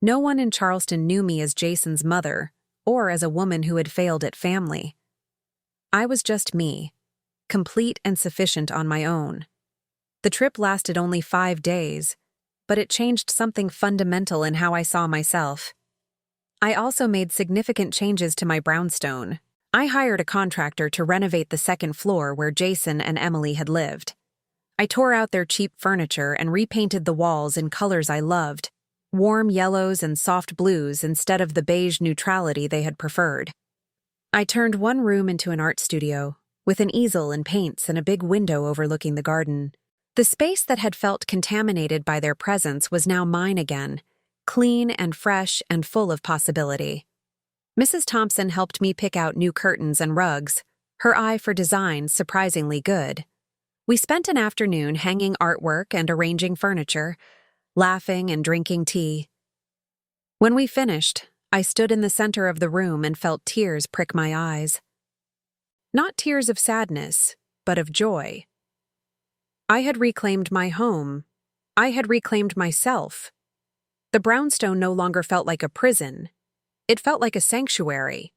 No one in Charleston knew me as Jason's mother or as a woman who had failed at family. I was just me, complete and sufficient on my own. The trip lasted only 5 days, but it changed something fundamental in how I saw myself. I also made significant changes to my brownstone. I hired a contractor to renovate the second floor where Jason and Emily had lived. I tore out their cheap furniture and repainted the walls in colors I loved, warm yellows and soft blues instead of the beige neutrality they had preferred. I turned one room into an art studio, with an easel and paints and a big window overlooking the garden. The space that had felt contaminated by their presence was now mine again, clean and fresh and full of possibility. Mrs. Thompson helped me pick out new curtains and rugs, her eye for design surprisingly good. We spent an afternoon hanging artwork and arranging furniture, laughing and drinking tea. When we finished, I stood in the center of the room and felt tears prick my eyes. Not tears of sadness, but of joy. I had reclaimed my home. I had reclaimed myself. The brownstone no longer felt like a prison. It felt like a sanctuary.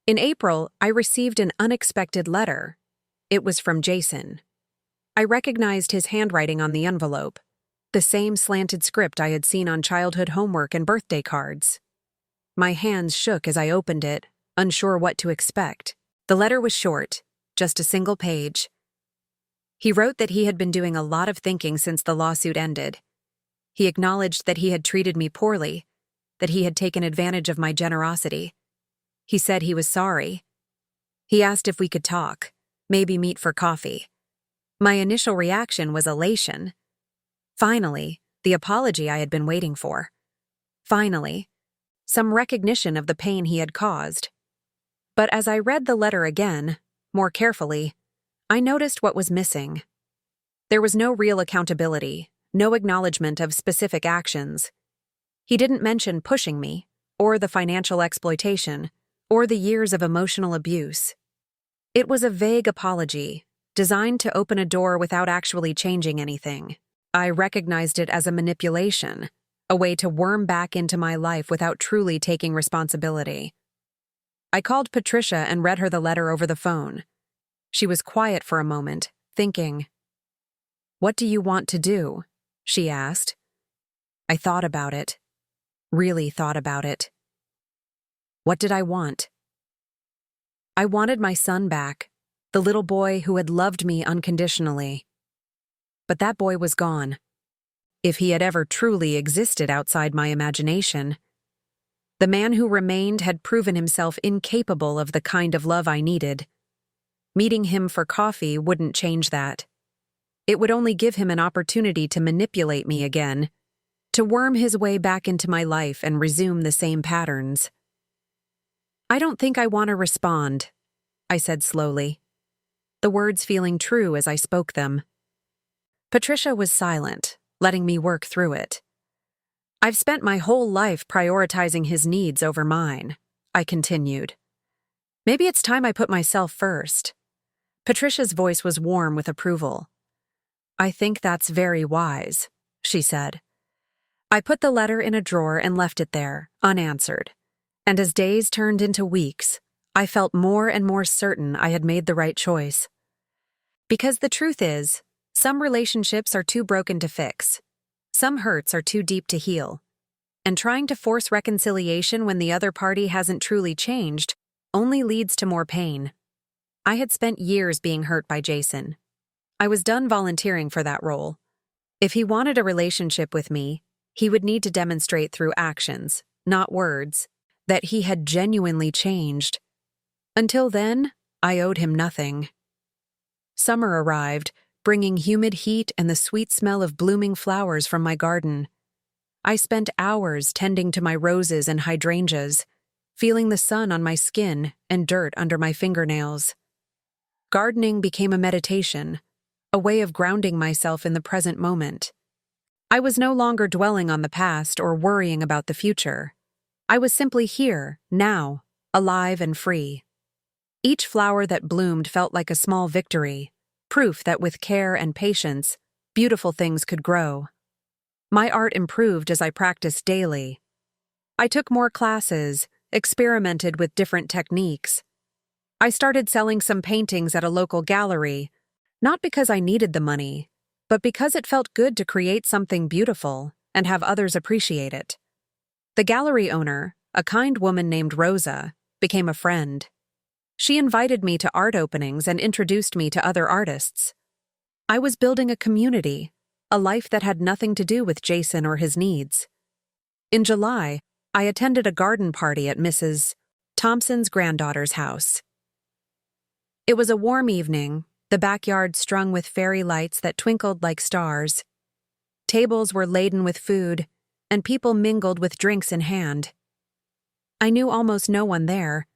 In April, I received an unexpected letter. It was from Jason. I recognized his handwriting on the envelope, the same slanted script I had seen on childhood homework and birthday cards. My hands shook as I opened it, unsure what to expect. The letter was short, just a single page. He wrote that he had been doing a lot of thinking since the lawsuit ended. He acknowledged that he had treated me poorly, that he had taken advantage of my generosity. He said he was sorry. He asked if we could talk, maybe meet for coffee. My initial reaction was elation. Finally, the apology I had been waiting for. Finally, some recognition of the pain he had caused. But as I read the letter again, more carefully, I noticed what was missing. There was no real accountability, no acknowledgement of specific actions. He didn't mention pushing me, or the financial exploitation, or the years of emotional abuse. It was a vague apology, designed to open a door without actually changing anything. I recognized it as a manipulation, a way to worm back into my life without truly taking responsibility. I called Patricia and read her the letter over the phone. She was quiet for a moment, thinking. "What do you want to do?" she asked. I thought about it. Really thought about it. What did I want? I wanted my son back, the little boy who had loved me unconditionally. But that boy was gone. If he had ever truly existed outside my imagination. The man who remained had proven himself incapable of the kind of love I needed. Meeting him for coffee wouldn't change that. It would only give him an opportunity to manipulate me again, to worm his way back into my life and resume the same patterns. "I don't think I want to respond," I said slowly, the words feeling true as I spoke them. Patricia was silent, letting me work through it. "I've spent my whole life prioritizing his needs over mine," I continued. "Maybe it's time I put myself first." Patricia's voice was warm with approval. "I think that's very wise," she said. I put the letter in a drawer and left it there, unanswered. And as days turned into weeks, I felt more and more certain I had made the right choice. Because the truth is, some relationships are too broken to fix. Some hurts are too deep to heal. And trying to force reconciliation when the other party hasn't truly changed only leads to more pain. I had spent years being hurt by Jason. I was done volunteering for that role. If he wanted a relationship with me, he would need to demonstrate through actions, not words, that he had genuinely changed. Until then, I owed him nothing. Summer arrived, bringing humid heat and the sweet smell of blooming flowers from my garden. I spent hours tending to my roses and hydrangeas, feeling the sun on my skin and dirt under my fingernails. Gardening became a meditation, a way of grounding myself in the present moment. I was no longer dwelling on the past or worrying about the future. I was simply here, now, alive and free. Each flower that bloomed felt like a small victory, proof that with care and patience, beautiful things could grow. My art improved as I practiced daily. I took more classes, experimented with different techniques. I started selling some paintings at a local gallery, not because I needed the money, but because it felt good to create something beautiful and have others appreciate it. The gallery owner, a kind woman named Rosa, became a friend. She invited me to art openings and introduced me to other artists. I was building a community, a life that had nothing to do with Jason or his needs. In July, I attended a garden party at Mrs. Thompson's granddaughter's house. It was a warm evening, the backyard strung with fairy lights that twinkled like stars. Tables were laden with food, and people mingled with drinks in hand. I knew almost no one there,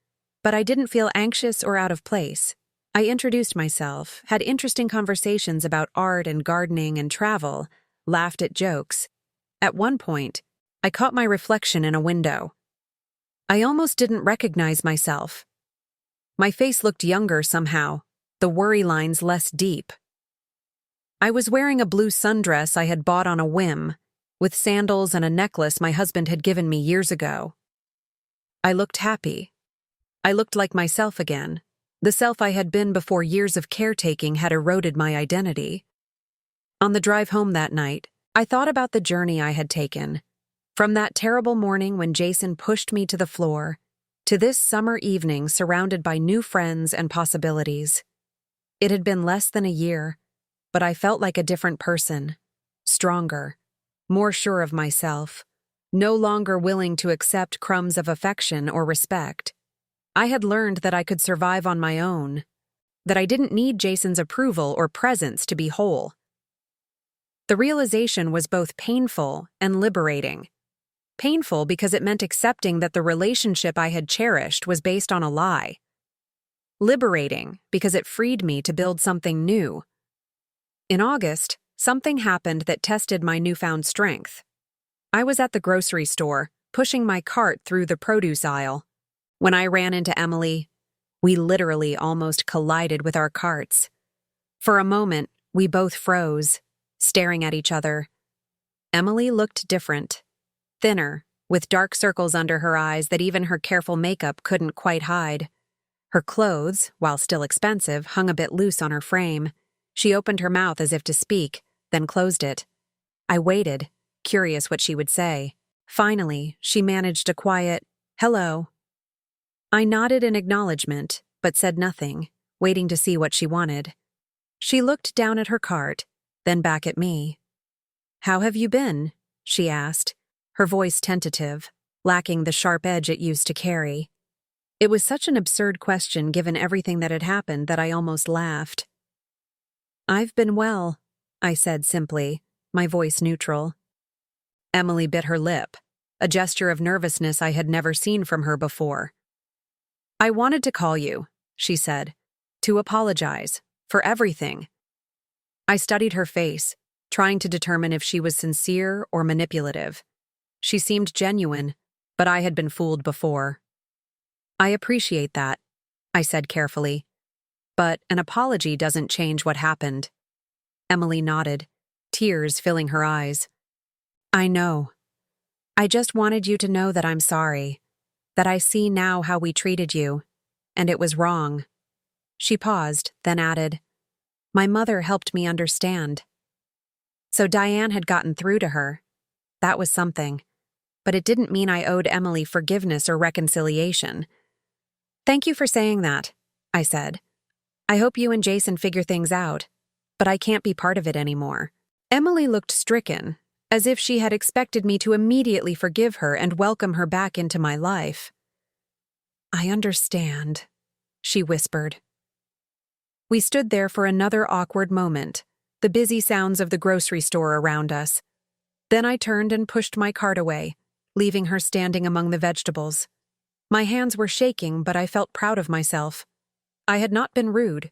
but I didn't feel anxious or out of place. I introduced myself, had interesting conversations about art and gardening and travel, laughed at jokes. At one point, I caught my reflection in a window. I almost didn't recognize myself. My face looked younger somehow, the worry lines less deep. I was wearing a blue sundress I had bought on a whim, with sandals and a necklace my husband had given me years ago. I looked happy. I looked like myself again, the self I had been before years of caretaking had eroded my identity. On the drive home that night, I thought about the journey I had taken. From that terrible morning when Jason pushed me to the floor, to this summer evening surrounded by new friends and possibilities. It had been less than a year, but I felt like a different person, stronger, more sure of myself, no longer willing to accept crumbs of affection or respect. I had learned that I could survive on my own, that I didn't need Jason's approval or presence to be whole. The realization was both painful and liberating. Painful because it meant accepting that the relationship I had cherished was based on a lie. Liberating because it freed me to build something new. In August, something happened that tested my newfound strength. I was at the grocery store, pushing my cart through the produce aisle. When I ran into Emily, we literally almost collided with our carts. For a moment, we both froze, staring at each other. Emily looked different. Thinner, with dark circles under her eyes that even her careful makeup couldn't quite hide. Her clothes, while still expensive, hung a bit loose on her frame. She opened her mouth as if to speak, then closed it. I waited, curious what she would say. Finally, she managed a quiet, "Hello." I nodded in acknowledgement, but said nothing, waiting to see what she wanted. She looked down at her cart, then back at me. "How have you been?" she asked, her voice tentative, lacking the sharp edge it used to carry. It was such an absurd question given everything that had happened that I almost laughed. "I've been well," I said simply, my voice neutral. Emily bit her lip, a gesture of nervousness I had never seen from her before. "I wanted to call you," she said, "to apologize, for everything." I studied her face, trying to determine if she was sincere or manipulative. She seemed genuine, but I had been fooled before. "I appreciate that," I said carefully. "But an apology doesn't change what happened." Emily nodded, tears filling her eyes. "I know. I just wanted you to know that I'm sorry, that I see now how we treated you, and it was wrong." She paused, then added, "My mother helped me understand." So Diane had gotten through to her. That was something. But it didn't mean I owed Emily forgiveness or reconciliation. "Thank you for saying that," I said. "I hope you and Jason figure things out, but I can't be part of it anymore." Emily looked stricken, as if she had expected me to immediately forgive her and welcome her back into my life. "I understand," she whispered. We stood there for another awkward moment, the busy sounds of the grocery store around us. Then I turned and pushed my cart away, leaving her standing among the vegetables. My hands were shaking, but I felt proud of myself. I had not been rude,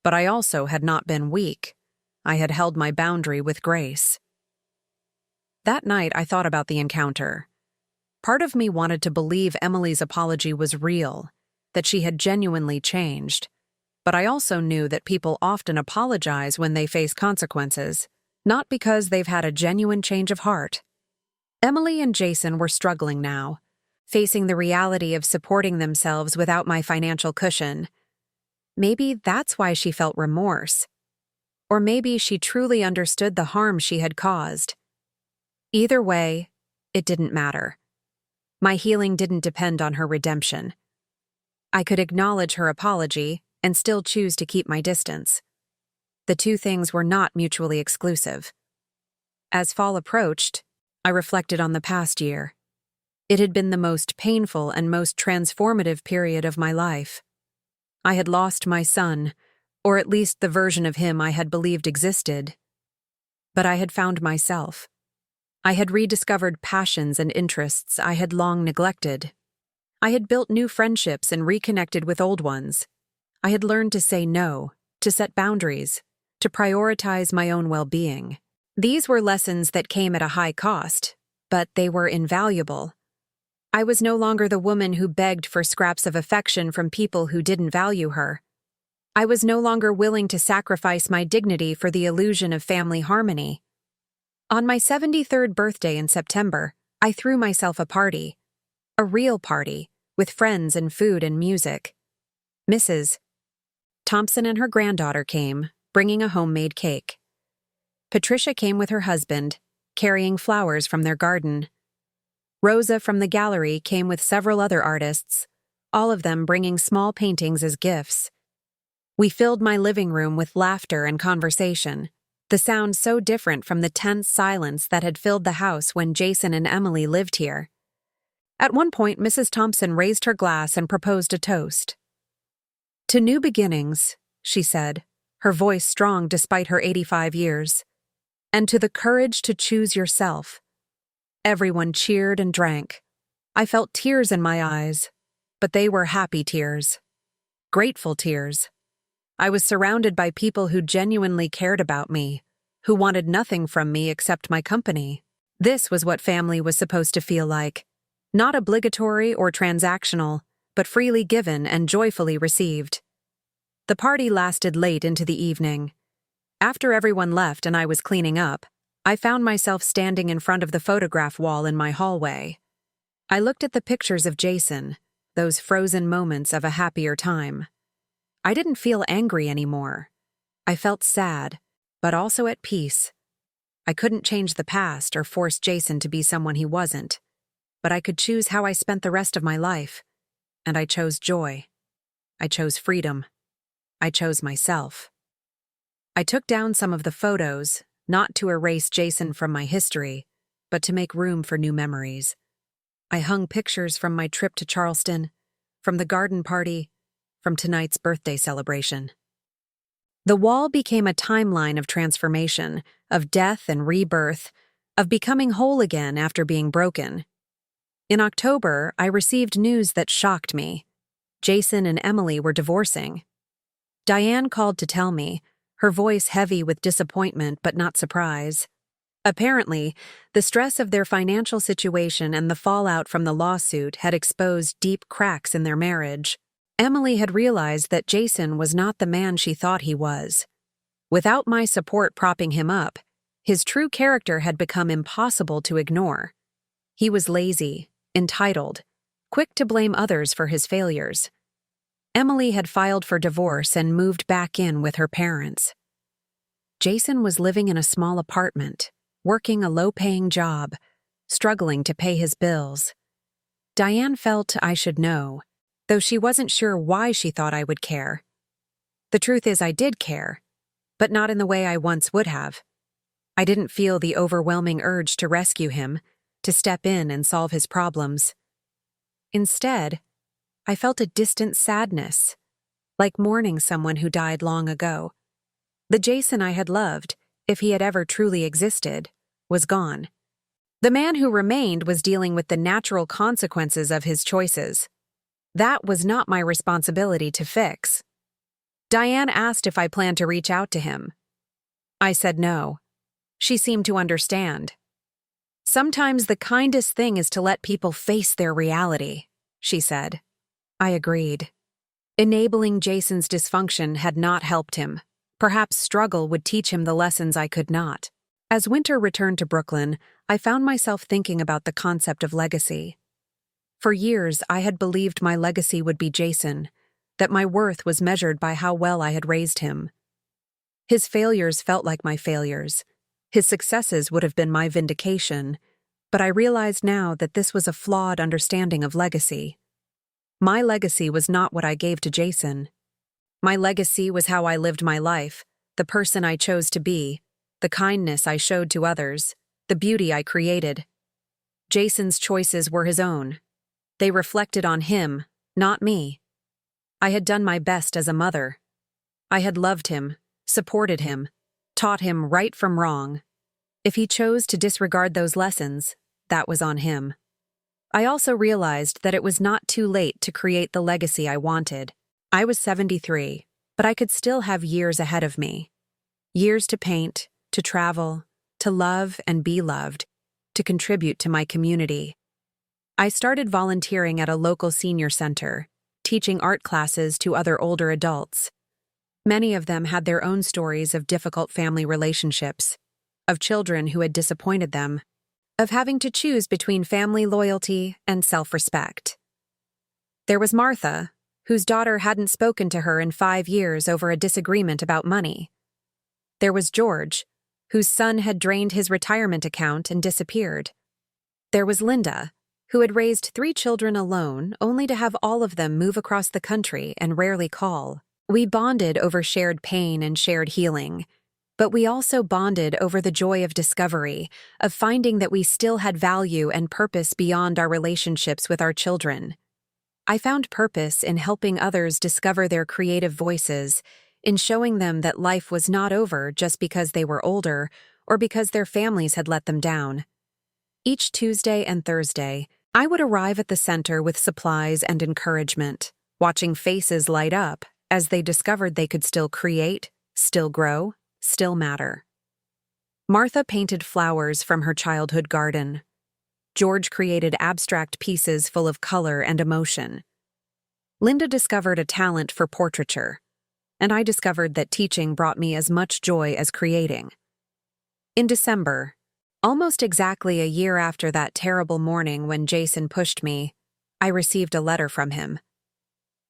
but I also had not been weak. I had held my boundary with grace. That night, I thought about the encounter. Part of me wanted to believe Emily's apology was real, that she had genuinely changed. But I also knew that people often apologize when they face consequences, not because they've had a genuine change of heart. Emily and Jason were struggling now, facing the reality of supporting themselves without my financial cushion. Maybe that's why she felt remorse. Or maybe she truly understood the harm she had caused. Either way, it didn't matter. My healing didn't depend on her redemption. I could acknowledge her apology and still choose to keep my distance. The two things were not mutually exclusive. As fall approached, I reflected on the past year. It had been the most painful and most transformative period of my life. I had lost my son, or at least the version of him I had believed existed. But I had found myself. I had rediscovered passions and interests I had long neglected. I had built new friendships and reconnected with old ones. I had learned to say no, to set boundaries, to prioritize my own well-being. These were lessons that came at a high cost, but they were invaluable. I was no longer the woman who begged for scraps of affection from people who didn't value her. I was no longer willing to sacrifice my dignity for the illusion of family harmony. On my 73rd birthday in September, I threw myself a party. A real party, with friends and food and music. Mrs. Thompson and her granddaughter came, bringing a homemade cake. Patricia came with her husband, carrying flowers from their garden. Rosa from the gallery came with several other artists, all of them bringing small paintings as gifts. We filled my living room with laughter and conversation, the sound so different from the tense silence that had filled the house when Jason and Emily lived here. At one point, Mrs. Thompson raised her glass and proposed a toast. "To new beginnings," she said, her voice strong despite her 85 years, "and to the courage to choose yourself." Everyone cheered and drank. I felt tears in my eyes, but they were happy tears. Grateful tears. I was surrounded by people who genuinely cared about me, who wanted nothing from me except my company. This was what family was supposed to feel like. Not obligatory or transactional, but freely given and joyfully received. The party lasted late into the evening. After everyone left and I was cleaning up, I found myself standing in front of the photograph wall in my hallway. I looked at the pictures of Jason, those frozen moments of a happier time. I didn't feel angry anymore. I felt sad, but also at peace. I couldn't change the past or force Jason to be someone he wasn't, but I could choose how I spent the rest of my life, and I chose joy. I chose freedom. I chose myself. I took down some of the photos, not to erase Jason from my history, but to make room for new memories. I hung pictures from my trip to Charleston, from the garden party, from tonight's birthday celebration. The wall became a timeline of transformation, of death and rebirth, of becoming whole again after being broken. In October, I received news that shocked me. Jason and Emily were divorcing. Diane called to tell me, her voice heavy with disappointment but not surprise. Apparently, the stress of their financial situation and the fallout from the lawsuit had exposed deep cracks in their marriage. Emily had realized that Jason was not the man she thought he was. Without my support propping him up, his true character had become impossible to ignore. He was lazy, entitled, quick to blame others for his failures. Emily had filed for divorce and moved back in with her parents. Jason was living in a small apartment, working a low-paying job, struggling to pay his bills. Diane felt I should know, though she wasn't sure why she thought I would care. The truth is I did care, but not in the way I once would have. I didn't feel the overwhelming urge to rescue him, to step in and solve his problems. Instead, I felt a distant sadness, like mourning someone who died long ago. The Jason I had loved, if he had ever truly existed, was gone. The man who remained was dealing with the natural consequences of his choices. That was not my responsibility to fix. Diane asked if I planned to reach out to him. I said no. She seemed to understand. "Sometimes the kindest thing is to let people face their reality," she said. I agreed. Enabling Jason's dysfunction had not helped him. Perhaps struggle would teach him the lessons I could not. As winter returned to Brooklyn, I found myself thinking about the concept of legacy. For years, I had believed my legacy would be Jason, that my worth was measured by how well I had raised him. His failures felt like my failures. His successes would have been my vindication, but I realized now that this was a flawed understanding of legacy. My legacy was not what I gave to Jason. My legacy was how I lived my life, the person I chose to be, the kindness I showed to others, the beauty I created. Jason's choices were his own. They reflected on him, not me. I had done my best as a mother. I had loved him, supported him, taught him right from wrong. If he chose to disregard those lessons, that was on him. I also realized that it was not too late to create the legacy I wanted. I was 73, but I could still have years ahead of me. Years to paint, to travel, to love and be loved, to contribute to my community. I started volunteering at a local senior center, teaching art classes to other older adults. Many of them had their own stories of difficult family relationships, of children who had disappointed them, of having to choose between family loyalty and self-respect. There was Martha, whose daughter hadn't spoken to her in 5 years over a disagreement about money. There was George, whose son had drained his retirement account and disappeared. There was Linda, who had raised 3 children alone only to have all of them move across the country and rarely call. We bonded over shared pain and shared healing, but we also bonded over the joy of discovery, of finding that we still had value and purpose beyond our relationships with our children. I found purpose in helping others discover their creative voices, in showing them that life was not over just because they were older or because their families had let them down. Each Tuesday and Thursday, I would arrive at the center with supplies and encouragement, watching faces light up as they discovered they could still create, still grow, still matter. Martha painted flowers from her childhood garden. George created abstract pieces full of color and emotion. Linda discovered a talent for portraiture, and I discovered that teaching brought me as much joy as creating. In December, almost exactly a year after that terrible morning when Jason pushed me, I received a letter from him.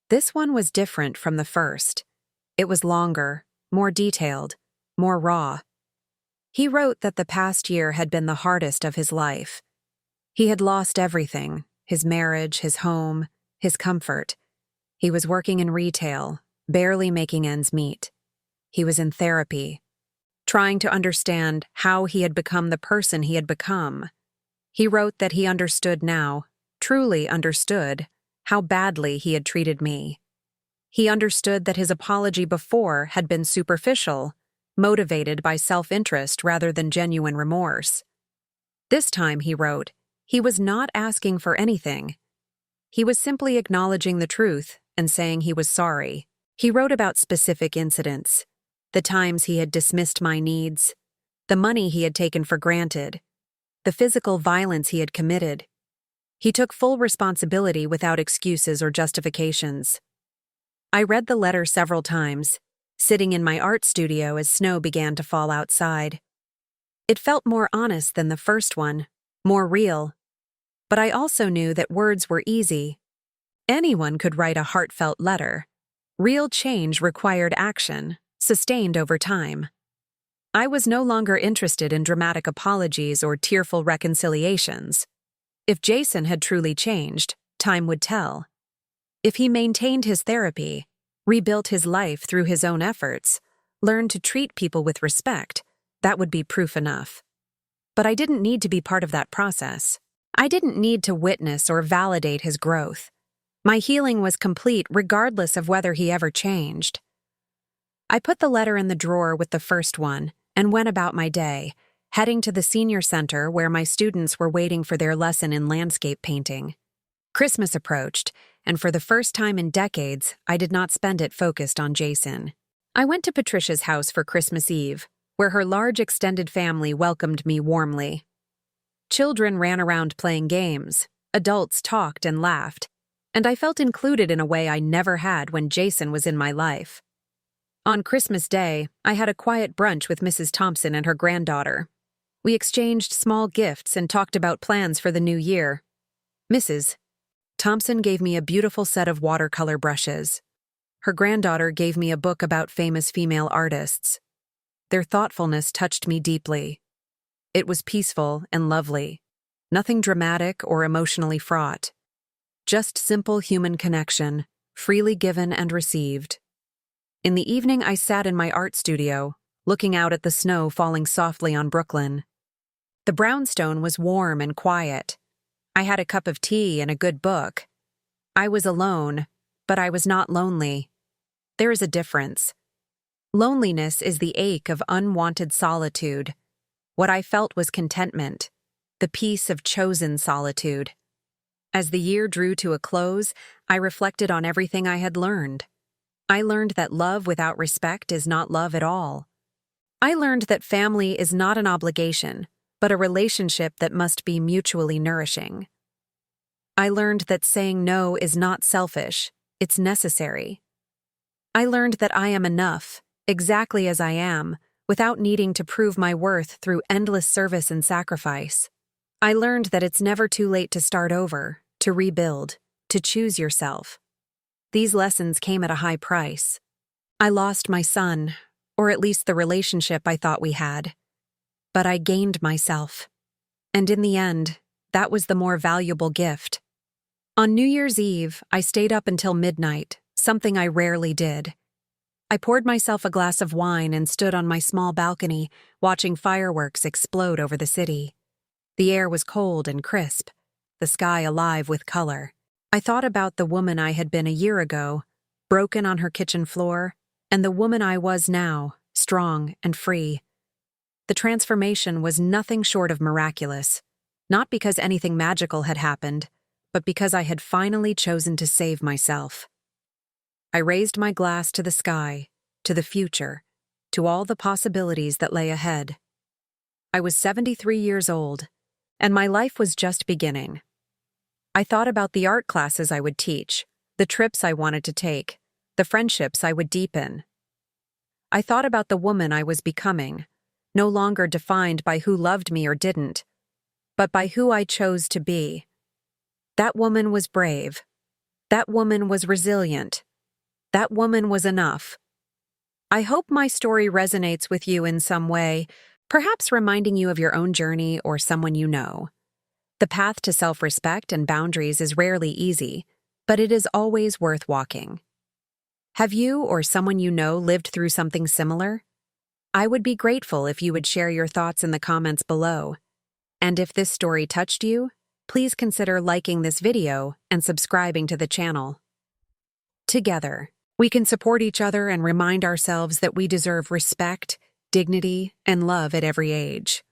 This one was different from the first. It was longer, more detailed, more raw. He wrote that the past year had been the hardest of his life. He had lost everything: his marriage, his home, his comfort. He was working in retail, barely making ends meet. He was in therapy, trying to understand how he had become the person he had become. He wrote that he understood now, truly understood, how badly he had treated me. He understood that his apology before had been superficial, motivated by self-interest rather than genuine remorse. This time, he wrote, he was not asking for anything. He was simply acknowledging the truth and saying he was sorry. He wrote about specific incidents, the times he had dismissed my needs, the money he had taken for granted, the physical violence he had committed. He took full responsibility without excuses or justifications. I read the letter several times, sitting in my art studio as snow began to fall outside. It felt more honest than the first one, more real. But I also knew that words were easy. Anyone could write a heartfelt letter. Real change required action, sustained over time. I was no longer interested in dramatic apologies or tearful reconciliations. If Jason had truly changed, time would tell. If he maintained his therapy, rebuilt his life through his own efforts, learned to treat people with respect, that would be proof enough. But I didn't need to be part of that process. I didn't need to witness or validate his growth. My healing was complete regardless of whether he ever changed. I put the letter in the drawer with the first one and went about my day, heading to the senior center where my students were waiting for their lesson in landscape painting. Christmas approached, and for the first time in decades, I did not spend it focused on Jason. I went to Patricia's house for Christmas Eve, where her large extended family welcomed me warmly. Children ran around playing games, adults talked and laughed, and I felt included in a way I never had when Jason was in my life. On Christmas Day, I had a quiet brunch with Mrs. Thompson and her granddaughter. We exchanged small gifts and talked about plans for the new year. Mrs. Thompson gave me a beautiful set of watercolor brushes. Her granddaughter gave me a book about famous female artists. Their thoughtfulness touched me deeply. It was peaceful and lovely, nothing dramatic or emotionally fraught. Just simple human connection, freely given and received. In the evening, I sat in my art studio, looking out at the snow falling softly on Brooklyn. The brownstone was warm and quiet, I had a cup of tea and a good book. I was alone, but I was not lonely. There is a difference. Loneliness is the ache of unwanted solitude. What I felt was contentment, the peace of chosen solitude. As the year drew to a close, I reflected on everything I had learned. I learned that love without respect is not love at all. I learned that family is not an obligation, but a relationship that must be mutually nourishing. I learned that saying no is not selfish, it's necessary. I learned that I am enough, exactly as I am, without needing to prove my worth through endless service and sacrifice. I learned that it's never too late to start over, to rebuild, to choose yourself. These lessons came at a high price. I lost my son, or at least the relationship I thought we had. But I gained myself. And in the end, that was the more valuable gift. On New Year's Eve, I stayed up until midnight, something I rarely did. I poured myself a glass of wine and stood on my small balcony, watching fireworks explode over the city. The air was cold and crisp, the sky alive with color. I thought about the woman I had been a year ago, broken on her kitchen floor, and the woman I was now, strong and free. The transformation was nothing short of miraculous, not because anything magical had happened, but because I had finally chosen to save myself. I raised my glass to the sky, to the future, to all the possibilities that lay ahead. I was 73 years old, and my life was just beginning. I thought about the art classes I would teach, the trips I wanted to take, the friendships I would deepen. I thought about the woman I was becoming, no longer defined by who loved me or didn't, but by who I chose to be. That woman was brave. That woman was resilient. That woman was enough. I hope my story resonates with you in some way, perhaps reminding you of your own journey or someone you know. The path to self-respect and boundaries is rarely easy, but it is always worth walking. Have you or someone you know lived through something similar? I would be grateful if you would share your thoughts in the comments below. And if this story touched you, please consider liking this video and subscribing to the channel. Together, we can support each other and remind ourselves that we deserve respect, dignity, and love at every age.